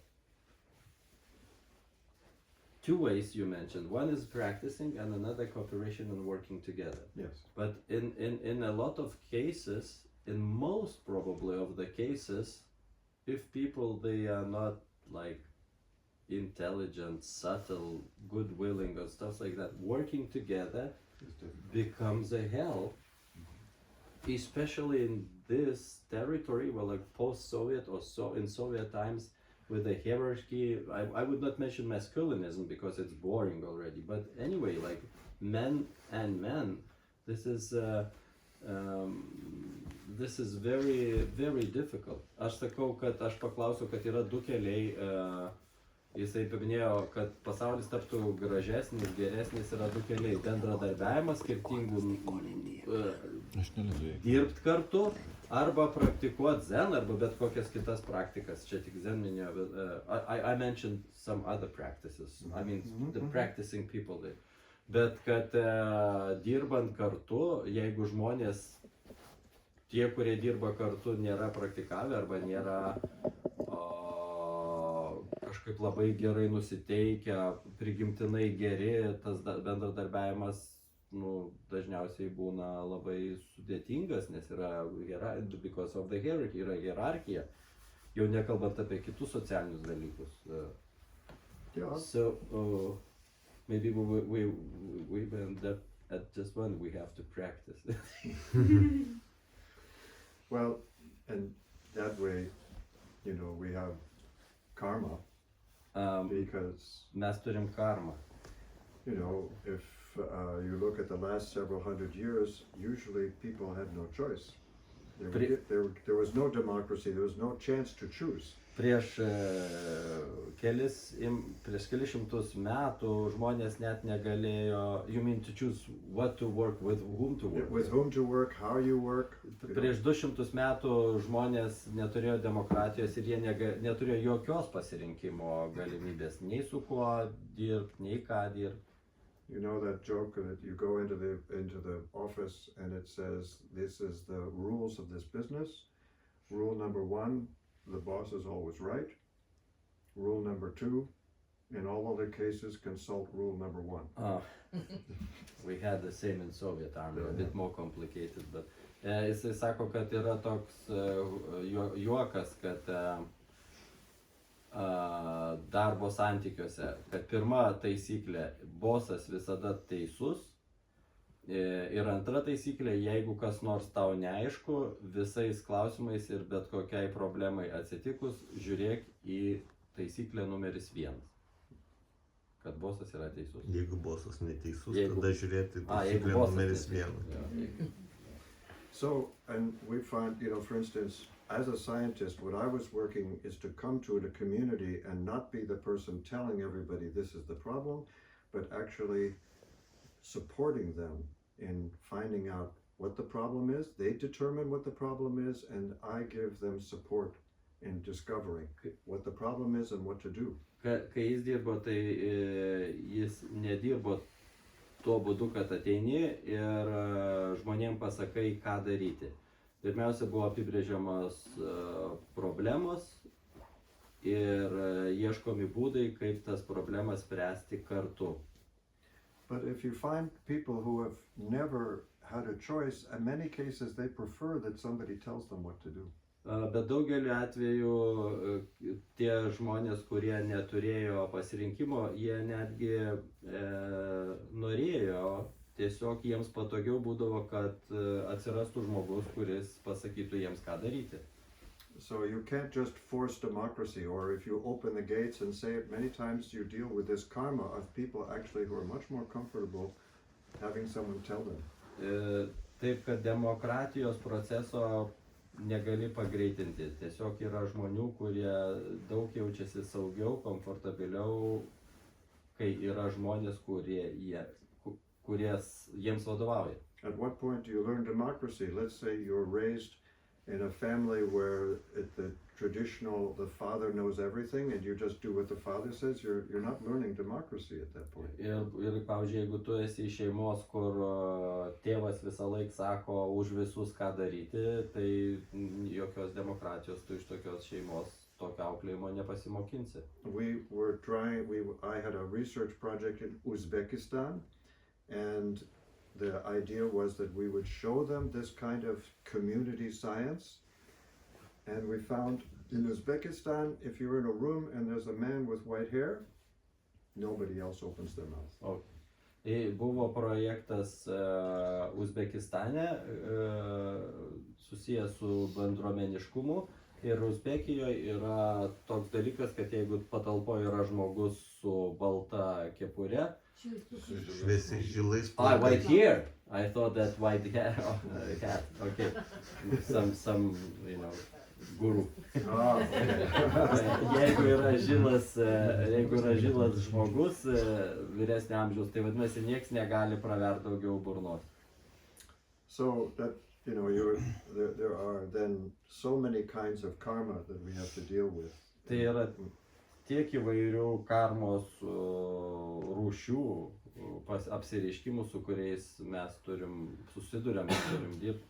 Two ways you mentioned. One is practicing, and another cooperation and working together. Yes. But in a lot of cases, in most probably of the cases, if people they are not like intelligent, subtle, good willing or stuff like that, working together becomes a hell, especially in this territory where like post-Soviet or so in Soviet times with the hierarchy. I would not mention masculinism because it's boring already, but anyway, like men and men, this is very, very difficult. Aš sakau, kad aš paklausiu, kad yra du keliai. Jisai paminėjo, kad pasaulis taptų gražesnis, geresnis, yra du keliai. Bendradarbiavimas skirtingų dirbt kartu, arba praktikuoti zen, arba bet kokias kitas praktikas. Čia tik zen minėjo. I mentioned some other practices. I mean, the practicing people. Bet kad dirbant kartu, jeigu žmonės, tie, kurie dirba kartu, nėra praktikavę arba nėra kažkaip labai gerai nusiteikę, prigimtinai geri, tas bendradarbiavimas dažniausiai būna labai sudėtingas, nes yra because of the hierarchy, yra hierarchija, jau nekalbant apie kitus socialinius dalykus. Yeah. So maybe we end up at just one, we have to practice. Well, and that way, you know, we have karma. Because mes turim karmą. You know, if you look at the last several hundred years, usually people had no choice. There was no democracy, there was no chance to choose. Prieš kelis šimtus metų žmonės net negalėjo, you mean to choose what to work, with whom to work. With whom to work, how you work. Prieš 200 metų žmonės neturėjo demokratijos ir jie neturėjo jokios pasirinkimo galimybės, nei su kuo dirbti, nei ką dirbti. You know that joke that you go into the office and it says, this is the rules of this business. Rule number 1, the boss is always right. Rule number 2, in all other cases, consult rule number 1. We had the same in Soviet army, a bit more complicated, but jisai sako, kad yra toks juokas, kad darbo santykiuose, kad pirma taisyklė, bosas visada teisus, ir antra taisyklė, jeigu kas nors tau neaišku, visais klausimais ir bet kokiai problemai atsitikus, žiūrėk į taisyklę numeris 1, kad bosas yra teisus. Jeigu bosas neteisus, tada žiūrėti taisyklę numeris 1. So, and we find, you know, for instance, as a scientist, what I was working is to come to a community and not be the person telling everybody this is the problem, but actually supporting them in finding out what the problem is. They determine what the problem is, and I give them support in discovering what the problem is and what to do. Kai jis dirbo, tai jis nedirbo tuo būdu, kad ateini ir žmonėm pasakai, ką daryti. Pirmiausia, buvo apibrėžiamos problemos ir ieškomi būdai, kaip tas problemas spręsti kartu. But if you find people who have never had a choice, in many cases they prefer that somebody tells them what to do. Bet daugeliu atveju tie žmonės, kurie neturėjo pasirinkimo, jie netgi norėjo, tiesiog jiems patogiau būdavo, kad atsirastų žmogus, kuris pasakytų jiems, ką daryti. So you can't just force democracy, or if you open the gates and say it, many times you deal with this karma of people actually who are much more comfortable having someone tell them. Taip, kad demokratijos proceso negali pagreitinti. Tiesiog yra žmonių, kurie daug jaučiasi saugiau, komfortabiliau, kai yra žmonės, kurie jiems vadovauja. At what point do you learn democracy? Let's say you're raised in a family where the father knows everything and you just do what the father says. You're not learning democracy at that point. Ir pavyzdžiui, jeigu tu esi iš šeimos, kur tėvas visą laiką sako už visus ką daryti, tai jokios demokratijos tu iš tokios šeimos tokio auklėjimo nepasimokinsi. I had a research project in Uzbekistan, and the idea was that we would show them this kind of community science. And we found in Uzbekistan, if you're in a room and there's a man with white hair, nobody else opens their mouth. Buvo projektas Uzbekistane susijęs su bendruomeniškumu ir Uzbekijoje yra toks dalykas, kad jeigu patalpoje yra žmogus su balta kepure, Šviesiai žilais white hair. I thought that white hair hat. Okay. Some guru. Jeigu yra žilas žmogus vyresnio amžiaus, tai vadinasi, nieks negali praverti daugiau burnos. So that, there are then so many kinds of karma that we have to deal with. Tai yra tiek įvairių karmos rūšių, apsireiškimų, su kuriais mes susiduriam dirbti.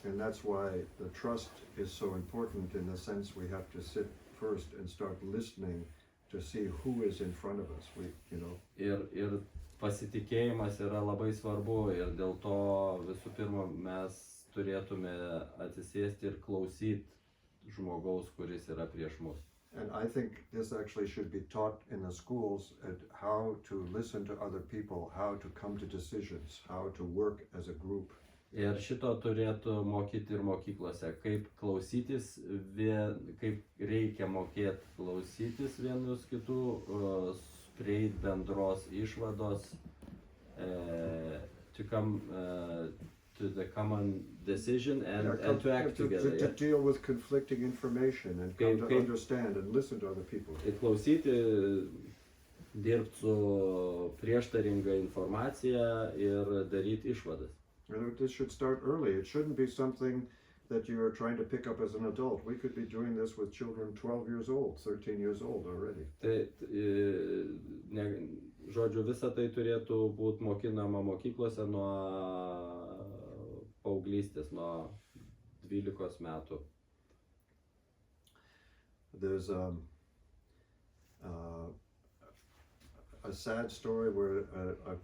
And that's why the trust is so important, in the sense we have to sit first and start listening to see who is in front of us. Ir pasitikėjimas yra labai svarbu, ir dėl to visų pirma mes turėtume atsisėsti ir klausyti žmogaus, kuris yra prieš mus. And I think this actually should be taught in the schools, at how to listen to other people, how to come to decisions, how to work as a group. Ir šito turėtų mokyti ir mokyklose, kaip klausytis, kaip reikia mokėti klausytis vienus kitų, prieiti bendros išvados, to come to the common decision and to act together. To deal with conflicting information and come to understand and listen to other people. Klausyti, dirbti su prieštaringa informacija ir daryti išvadas. And this should start early. It shouldn't be something that you are trying to pick up as an adult. We could be doing this with children 12 years old, 13 years old already. Žodžiu, visa tai turėtų būti mokinama mokyklose nuo paauglystės, nuo 12 metų. There's a sad story where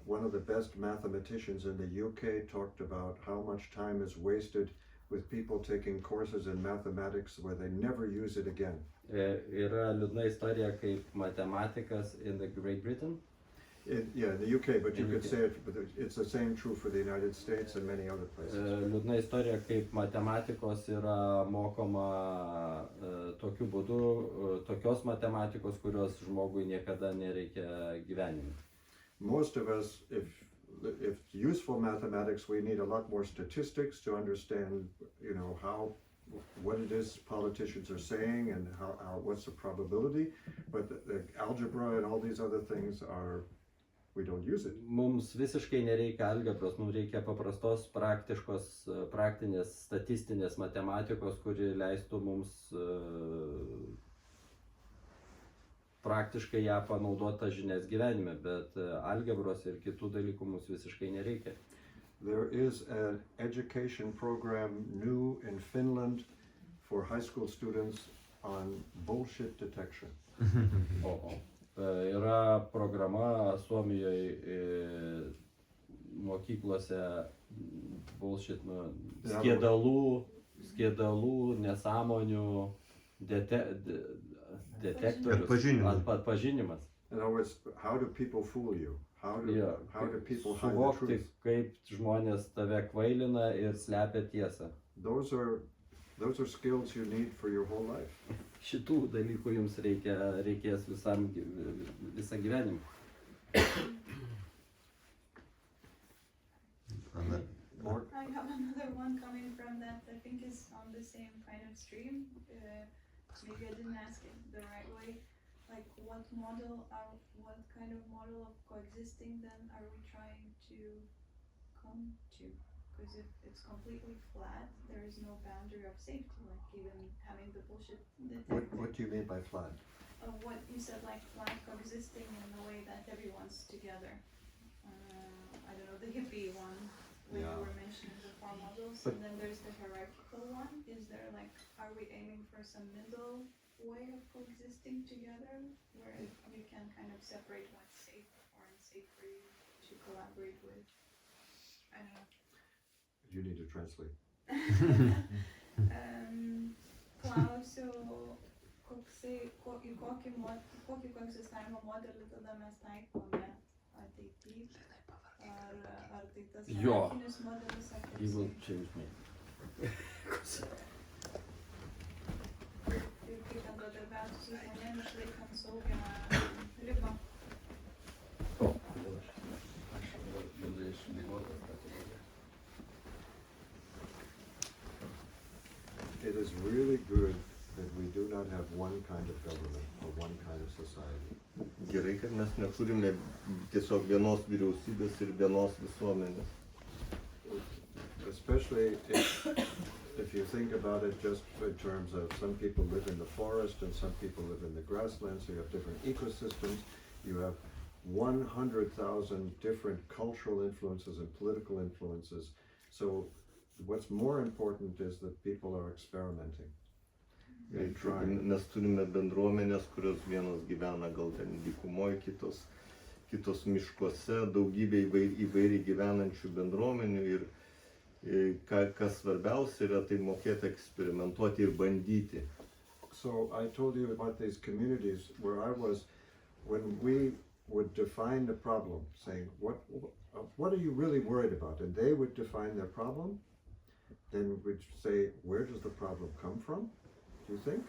one of the best mathematicians in the UK talked about how much time is wasted with people taking courses in mathematics where they never use it again. Yra liūdna istorija, kaip matematikas in the Great Britain. In the UK, but you could say it's the same true for the United States and many other places. Liūdna istorija, kaip matematikos yra mokoma tokiu būdu, tokios matematikos, kurios žmogui niekada nereikia gyvenime. Most of us, if useful mathematics, we need a lot more statistics to understand, what it is politicians are saying and what's the probability. But the algebra and all these other things we don't use it. Mums visiškai nereikia algebros, mums reikia paprastos, praktinės, statistinės matematikos, kuri leistų mums praktiškai ją panaudoti žinias gyvenime, bet algebros ir kitų dalykų mums visiškai nereikia. There is an education program new in Finland for high school students on bullshit detection. Yra programa Suomijoje mokyklose bullshit, skiedalų, nesąmonių detektorius, atpažinimas. In other words, how do people fool you? How do people hide the Suvokti, truth? kaip žmonės tave kvailina ir slepia tiesą. Those are skills you need for your whole life. Šitų dalykų jums reikės visą gyvenimą. Or I have another one coming from that I think is on the same kind of stream. Maybe I didn't ask it the right way. Like what kind of model of coexisting then are we trying to come to? Because if it's completely flat, there is no boundary of safety, like even having the bullshit detector. what do you mean by flat? What you said, like flat coexisting in the way that everyone's together. I don't know, the hippie one, when Yeah. you were mentioning the four models, But- and then there's the hierarchical one. Is there like, are we aiming for some middle way of coexisting together, where you can kind of separate what's safe or unsafe for you to collaborate with? I don't know. You need to translate. Klausiu, į kokį koegzistavimo modelį tada mes taikome ateityje? Ar tai tas Jo. hierarchinis modelis, ar He will kaip change me. ir kaip bendradarbiauti su žmonėmis, išlaikant saugią ribą? It is really good that we do not have one kind of government or one kind of society. Gerai, kad mes neturime tiesiog vienos vyriausybės ir vienos visuomenės. Especially if you think about it just in terms of some people live in the forest and some people live in the grasslands, so you have different ecosystems, you have 100,000 different cultural influences and political influences. So what's more important is that people are experimenting. and trying. Mes turime bendruomenės, kurios vienos gyvena gal ten dykumoje, kitos miškuose, daugybė įvairiai gyvenančių bendruomenių ir kas svarbiausia yra tai mokėti eksperimentuoti ir bandyti. So I told you about these communities where I was, when we would define the problem, saying, what are you really worried about? And they would define their problem. Then we'd say, where does the problem come from? Do you think?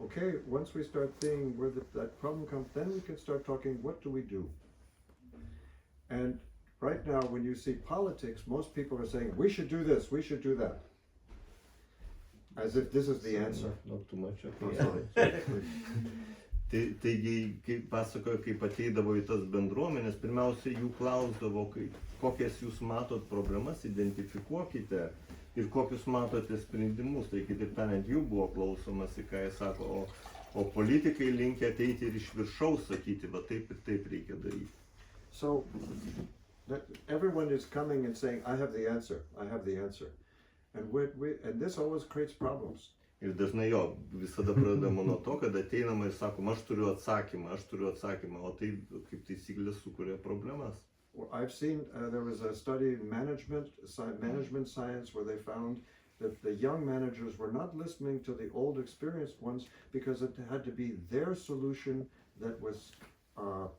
Okay, once we start seeing where that problem comes, then we can start talking, what do we do? And right now, when you see politics, most people are saying, we should do this, we should do that. As if this is the answer. Not too much, Oh, okay. sorry. Taigi, kai pasakojo, kaip ateidavo į tas bendruomenės, pirmiausia jų klausdavo, kokias jūs matot problemas, identifikuokite ir kokius matote sprendimus. Tai kitaip tariant, jų buvo klausomasi, ką jie sako, o politikai linkę ateiti ir iš viršaus sakyti, va taip ir taip reikia daryti. So everyone is coming and saying, I have the answer, I have the answer. And this always creates problems. Ir dažnai visada pradedama nuo to, kad ateinama ir sakoma, aš turiu atsakymą, o tai kaip taisyklė sukuria problemas. Well, I've seen, there was a study in management science where they found that the young managers were not listening to the old experienced ones because it had to be their solution that was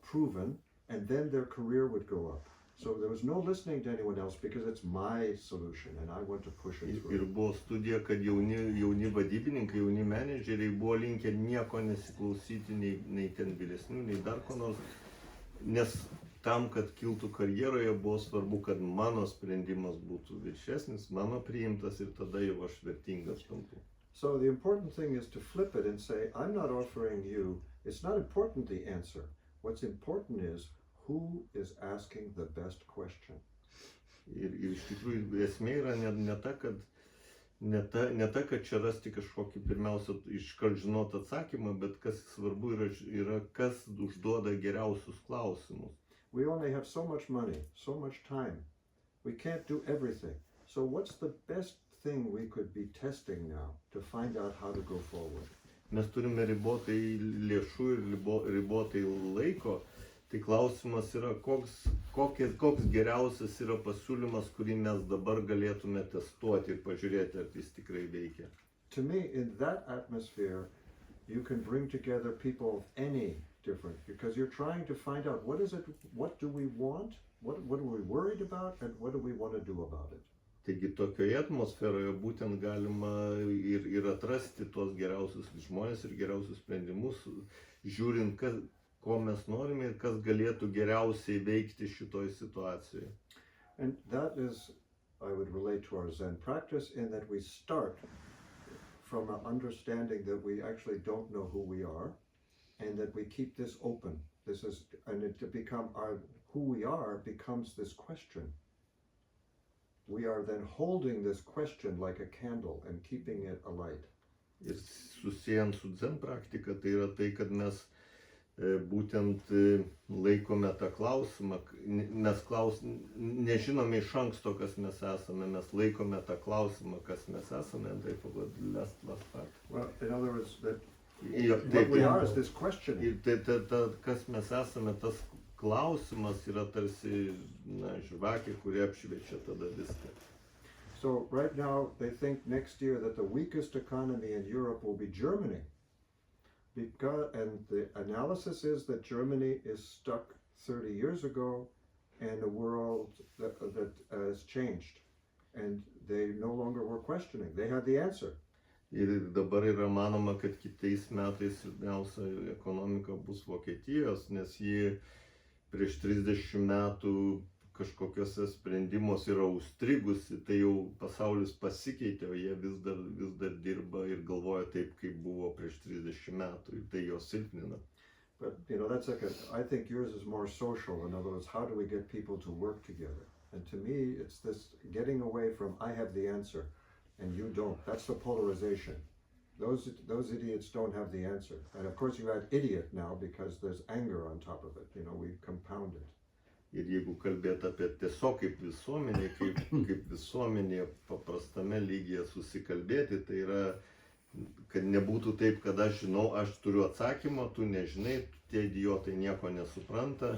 proven, and then their career would go up. So there was no listening to anyone else because it's my solution and I want to push it through. Ir buvo studija, kad jauni vadybininkai, jauni menedžeriai buvo linkę nieko nesiklausyti, nei ten vyresnių, nei dar ko nors, nes tam, kad kiltų karjeroje, buvo svarbu, kad mano sprendimas būtų viršesnis, mano priimtas ir tada jau aš vertingas tampu. So the important thing is to flip it and say, I'm not offering you, it's not important the answer. What's important is who is asking the best question. Ir iš tikrųjų esmė yra ne ta, kad čia rasti kažkokį pirmiausia iškart žinot atsakymą, bet kas svarbu yra kas užduoda geriausius klausimus. We only have so much money, so much time. We can't do everything. So what's the best thing we could be testing now to find out how to go forward? Mes turime ribotai lėšų ir ribotai laiko. Tai klausimas yra, koks geriausias yra pasiūlymas, kurį mes dabar galėtume testuoti ir pažiūrėti, ar jis tikrai veikia. To me, in that atmosphere, you can bring together people of any different, because you're trying to find out what do we want, what are we worried about, and what do we want to do about it. Taigi tokioje atmosferoje būtent galima ir atrasti tuos geriausius žmonės ir geriausius sprendimus, žiūrint, ko mes norime ir kas galėtų geriausiai veikti šitoj situacijoje. And that is I would relate to our Zen practice in that we start from an understanding that we actually don't know who we are, and that we keep this open. Who we are becomes this question. We are then holding this question like a candle and keeping it alight. Ir susijęs su Zen praktika, tai yra tai, kad mes būtent laikome tą klausimą, mes nežinome iš anksto, kas mes esame, mes laikome tą klausimą, kas mes esame, and I forgot last part. Well, in other words, that what we are is this question. Kas mes esame, tas klausimas yra tarsi žvakė, kuri apšviečia tada viską. So right now they think next year that the weakest economy in Europe will be Germany. And the analysis is that Germany is stuck 30 years ago in a world that has changed. And they no longer were questioning. They had the answer. Ir dabar yra manoma, kad kitais metais silpniausia ekonomika bus Vokietijos, nes ji prieš 30 metų kažkokiuose sprendimuose yra užstrigusi, tai jau pasaulis pasikeitė, o jie vis dar dirba ir galvoja taip, kaip buvo prieš 30 metų, ir tai jos silpnina. But that's I think yours is more social. In other words, how do we get people to work together? And to me, it's this getting away from I have the answer and you don't. That's the polarization. Those idiots don't have the answer. And of course you add idiot now because there's anger on top of it. We compound it. Ir jeigu kalbėt apie tiesiog kaip visuomenė, kaip visuomenė paprastame lygyje susikalbėti, tai yra, kad nebūtų taip, kad aš žinau, aš turiu atsakymą, tu nežinai, tie idiotai nieko nesupranta,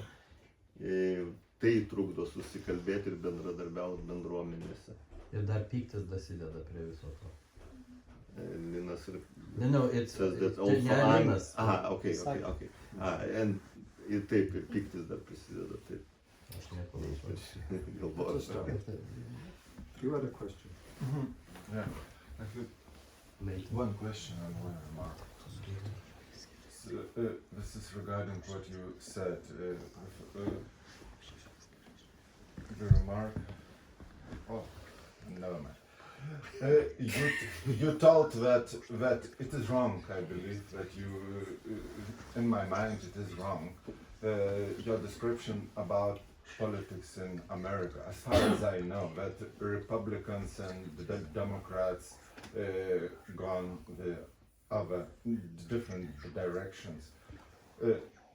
tai trukdo susikalbėti ir bendradarbiauti bendruomenėse. Ir dar pyktis dasideda prie viso to. Linas ir... No, it's Linas. Aha, okay. And taip, ir pyktis dar prisideda, taip. You had a question. Yeah, I have one question and one remark. This is regarding what you said. The remark. Oh, never mind. You told that it is wrong. I believe that in my mind, it is wrong. Your description about politics in America, as far as I know, that Republicans and the Democrats gone the other different directions.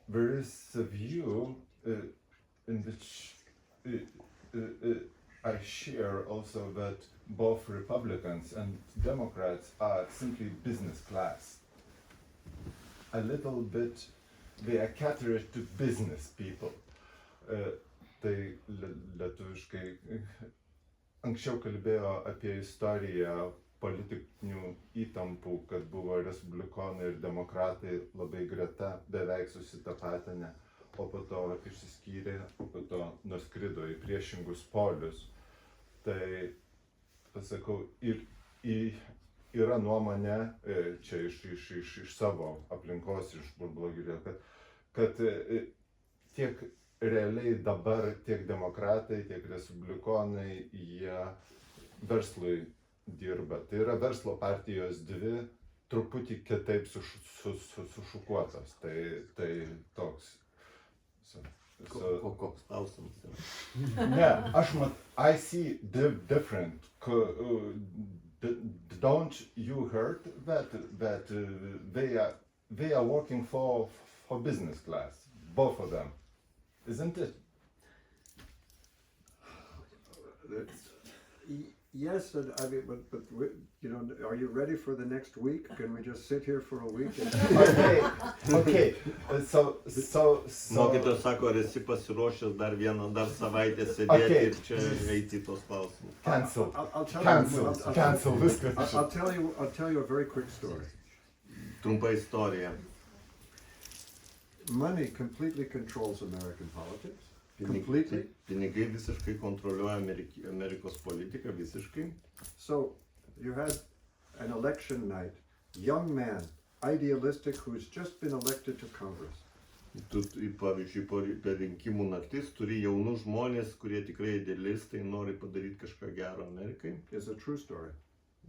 There is a view in which I share also that both Republicans and Democrats are simply business class. A little bit, they are catered to business people. Tai lietuviškai anksčiau kalbėjo apie istoriją politinių įtampų, kad buvo respublikonai ir demokratai labai greta, beveik susitapatinę, o po to išsiskyrė, o po to nuskrido į priešingus polius. Tai, pasakau, yra nuomonė, čia iš savo aplinkos, iš burbulo, kad tiek realiai dabar tiek demokratai, tiek respublikonai, jie verslui dirba. Tai yra verslo partijos dvi, truputį kitaip sušukuotos. Tai toks. Koks klausimas? Ne, I see different. Don't you heard that they are working for business class, both of them? Isn't it? Yes, and I mean, but are you ready for the next week? Can we just sit here for a week? Okay. So. Mokytojas sako, ar esi pasiruošęs dar savaitę sėdėti ir čia eiti tos klausimus? Cancel this. I'll tell you a very quick story. Trumpa istorija. Money completely controls American politics. Completely. Pinigai visiškai kontroliuoja Amerikos politiką, visiškai. So you had an election night, young man, idealistic, who's just been elected to Congress. Tu, pavyzdžiui, per rinkimų naktis turi jaunus žmonės, kurie tikrai idealistai, nori padaryti kažką gero Amerikai. It's a true story.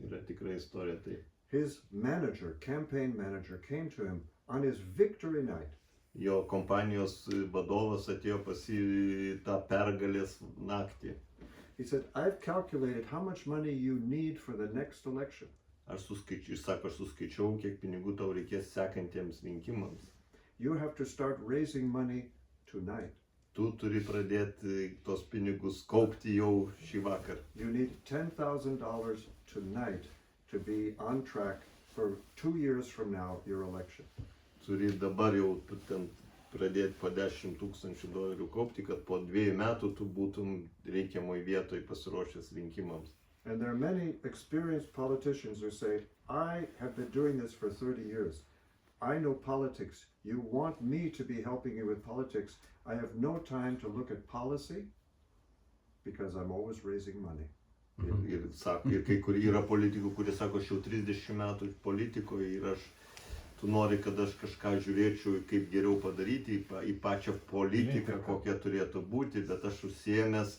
Yra tikrai istorija tai. His manager, campaign manager, came to him on his victory night. Jo kompanijos vadovas atėjo pas jį tą pergalės naktį. He said, I've calculated how much money you need for the next election. Aš suskaičiau, kiek pinigų tau reikės sekantiems rinkimams. You have to start raising money tonight. Tu turi pradėti tos pinigus kaupti jau šį vakar. You need $10,000 tonight to be on track for 2 years from now, your election. Turi dabar jau ten pradėti po $10,000 kaupti, kad po 2 metų tu būtum reikiamoj vietoj pasiruošęs rinkimams. And there are many experienced politicians who say, I have been doing this for 30 years. I know politics. You want me to be helping you with politics. I have no time to look at policy because I'm always raising money. Ir kai kur yra politikų, kurie sako, aš jau 30 metų politikoje ir tu nori, kad aš kažką žiūrėčiau, kaip geriau padaryti į pačią politiką, kokia turėtų būti, bet aš užsiėmęs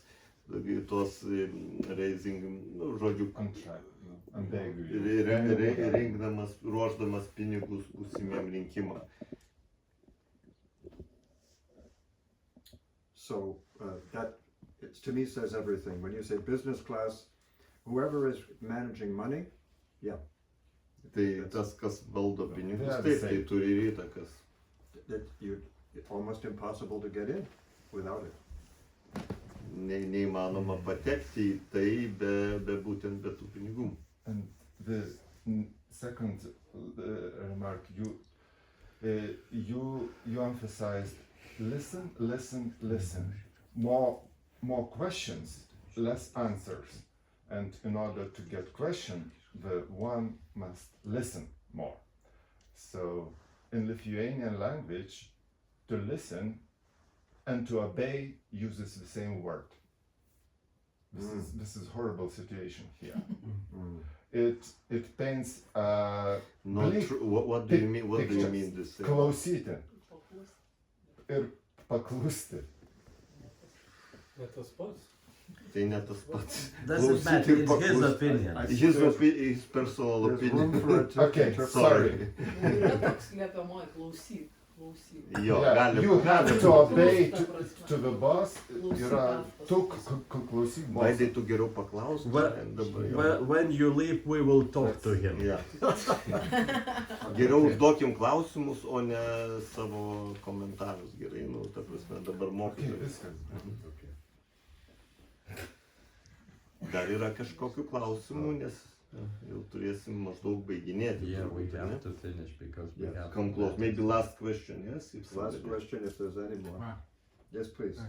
tos raising, žodžiu, rinkdamas, ruošdamas pinigus būsimiem rinkimam. So that, to me, says everything. When you say business class, whoever is managing money, yeah. Tai tas, kas valdo pinigus, taip, tai turi ir įtakas. It's almost impossible to get in without it. Neįmanoma patekti į tai be būtent be tų pinigų. And the second remark, you emphasized listen, listen, listen. More questions, less answers. And in order to get question, the one must listen more. So in Lithuanian language, to listen and to obey uses the same word. This is horrible situation here. It paints What do you mean? What do you mean this? Klausyti ir paklusti. Bet tas pats. Tai ne tas pats. Doesn't matter, it's his opinion. His personal opinion. Okay, sorry. Yra toks liepiamoji klausyk. Jo, You have to obey to the boss. Yra tu klausyk boss. Vaidai, tu geriau paklausk. When you leave, we will talk to him. Yeah. Geriau užduokim klausimus, o ne savo komentarus. Gerai, ta prasme, dabar mokytojas. Dar yra kažkokių klausimų, nes jau turėsim maždaug baiginėti. Yeah, we have to finish because we have Come close. Maybe last question, yes? Last question, if there's any more. Yes, please.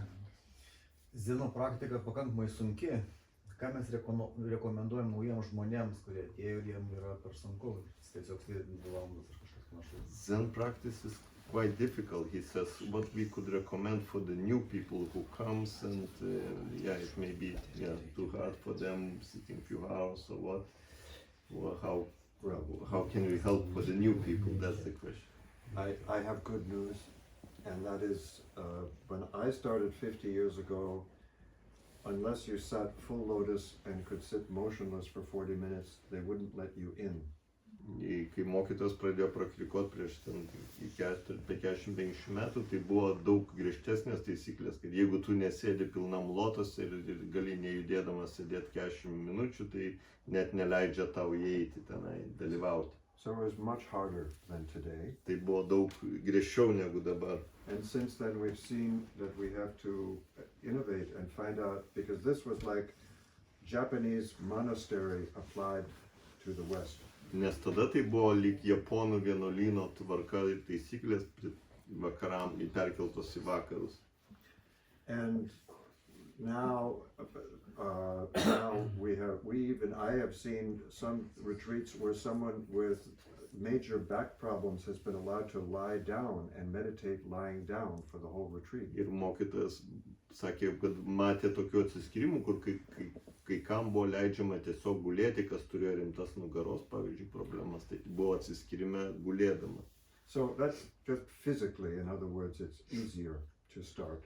Zino praktika pakankamai sunki. Ką mes rekomenduojam naujiems žmonėms, kurie atėjo ir jiem yra per sunku. Tiesiog sėdint 2 valandas ar kažkas panašaus. Zen practice is quite difficult. He says what we could recommend for the new people who comes and it may be too hard for them sitting few hours or what. Well, how can we help for the new people? That's the question. I have good news, and that is when I started 50 years ago, unless you sat full lotus and could sit motionless for 40 minutes, they wouldn't let you in. Kai mokytojas pradėjo praktikuoti prieš 40-50 metų, tai buvo daug griežtesnės taisyklės, kad jeigu tu nesėdi pilnam lotose ir gali nejudėdamas sėdėti 40 minučių, tai net neleidžia tau įeiti tenai, dalyvauti. So it was much harder than today. Tai buvo daug griežčiau negu dabar. And since then we've seen that we have to innovate and find out, because this was like Japanese monastery applied to the West. Nes tada tai buvo lyg japonų vienuolyno tvarka ir taisyklės vakaram perkeltos į vakarus. And now I have seen some retreats where someone with major back problems has been allowed to lie down and meditate lying down for the whole retreat. Ir mokytojas sakė, kad matė tokių atsiskyrimų, kur kai kam buvo leidžiama tiesiog gulėti, kas turėjo rimtas nugaros, pavyzdžiui, problemas, tai buvo atsiskyrime gulėdama. So that's just physically, in other words, it's easier to start.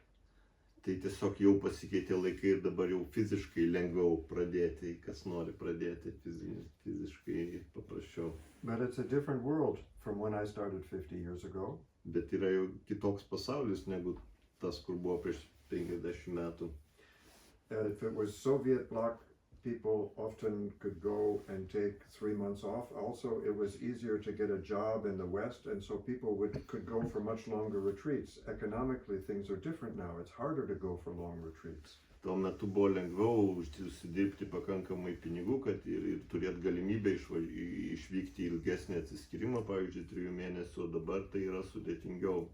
Tai tiesiog jau pasikeitė laikai ir dabar jau fiziškai lengviau pradėti, kas nori pradėti fiziškai paprasčiau. But it's a different world from when I started 50 years ago. Bet yra jau kitoks pasaulis negu tas, kur buvo prieš 50 metų. If it was Soviet bloc, people often could go and take 3 months off. Also, it was easier to get a job in the West, and so people could go for much longer retreats. Economically, things are different now. It's harder to go for long retreats. Tuo metu buvo lengviau užsidirbti pakankamai pinigų, kad ir turėti galimybę išvykti į ilgesnį atsiskyrimą, pavyzdžiui, 3 mėnesių, o dabar tai yra sudėtingiau.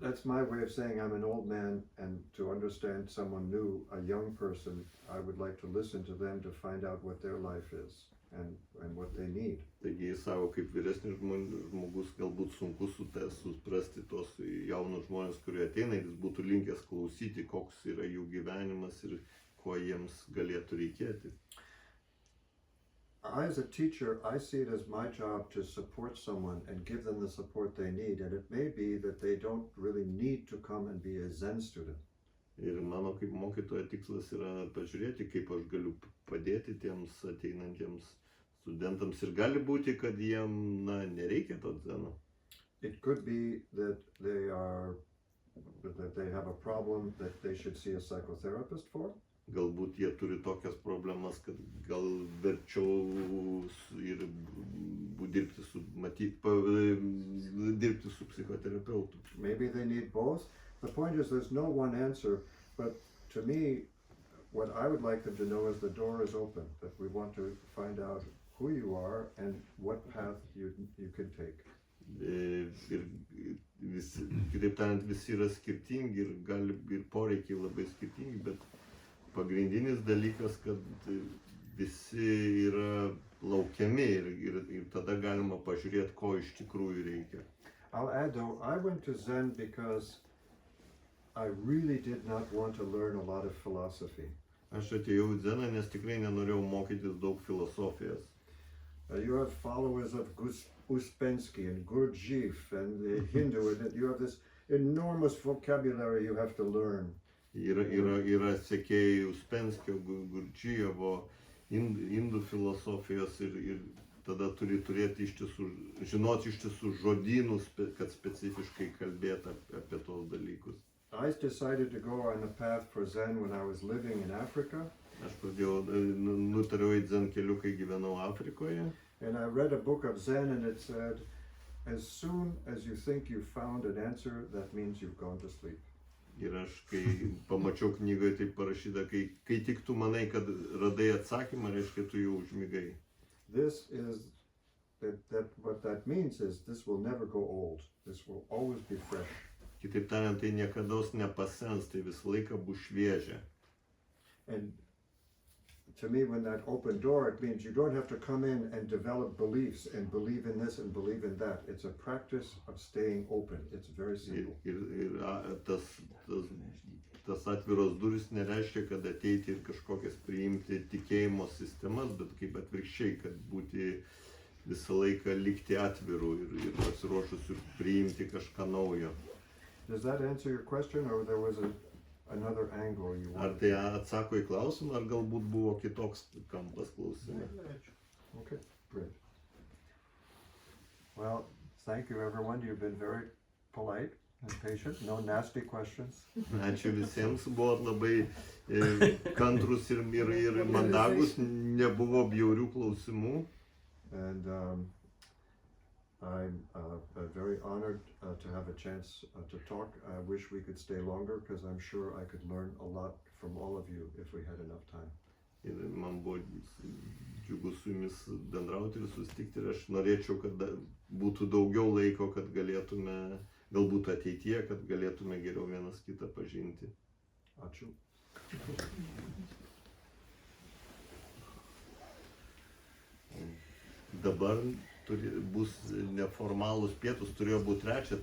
That's my way of saying I'm an old man, and to understand someone new, a young person, I would like to listen to them to find out what their life is and what they need. Taigi jis savo kaip vyresnis žmogus galbūt sunku suprasti tos jaunus žmonės, kurie ateina, ir jis būtų linkęs klausyti, koks yra jų gyvenimas ir ko jiems galėtų reikėti. As a teacher, I see it as my job to support someone and give them the support they need, and it may be that they don't really need to come and be a Zen student. Ir mano kaip mokytojo tikslas yra pažiūrėti, kaip aš galiu padėti tiems ateinantiems studentams, ir gali būti, kad jiem nereikia to dzeno. It could be that they have a problem that they should see a psychotherapist for. Galbūt jie turi tokias problemas, kad gal verčiau ir dirbti su psichoterapeutu. Maybe they need both. The point is there's no one answer, but to me, what I would like them to know is the door is open, that we want to find out who you are and what path you can take. Kitaip tariant, visi yra skirtingi ir poreikiai labai skirtingi, bet pagrindinis dalykas, kad visi yra laukiami ir tada galima pažiūrėti, ko iš tikrųjų reikia. I'll add though, I went to Zen because I really did not want to learn a lot of philosophy. Aš atėjau į Zeną, nes tikrai nenorėjau mokytis daug filosofijos. You have followers of Uspensky and Gurdjieff and the Hindu, and you have this enormous vocabulary you have to learn. Yra sekėjai Uspenskio, Gurdžievo, indų filosofijos, ir tada turi turėti žinoti ištisų žodynus, kad specifiškai kalbėti apie tos dalykus. I decided to go on a path for Zen when I was living in Africa. Aš nutariau į Zen keliu, kai gyvenau Afrikoje. And I read a book of Zen, and it said, as soon as you think you found an answer, that means you've gone to sleep. Ir aš, kai pamačiau knygoje taip parašyta, kai tik tu manai, kad radai atsakymą, reiškia, tu jau užmigai. What that means is this will never go old. This will always be fresh. Kitaip tariant, tai niekados nepasens, tai visą laiką bus šviežia. And to me, when that open door, it means you don't have to come in and develop beliefs and believe in this and believe in that. It's a practice of staying open. It's very simple. Tas atviros duris nereiškia, kad ateiti ir kažkokias priimti tikėjimo sistemas, bet kaip atvirkščiai, kad būti visą laiką likti atviru ir pasiruošus ir priimti kažką naujo. Does that answer your question, or there was another angle you wanted? Ar tai atsako į klausimą, ar galbūt buvo kitoks kampas klausime? Okay, great. Well, thank you everyone. You've been very polite and patient. No nasty questions. Ačiū visiems, buvot labai kantrus ir mandagus, nebuvo bjaurių klausimų. And I'm very honored to have a chance to talk. I wish we could stay longer, because I'm sure I could learn a lot from all of you if we had enough time. Ir man buvo džiugu su jumis bendrauti ir susitikti, ir aš norėčiau, kad būtų daugiau laiko, kad galėtume, galbūt ateityje, kad galėtume geriau vienas kitą pažinti. Ačiū. Dabar bus neformalūs pietus, turėjo būti 3, tai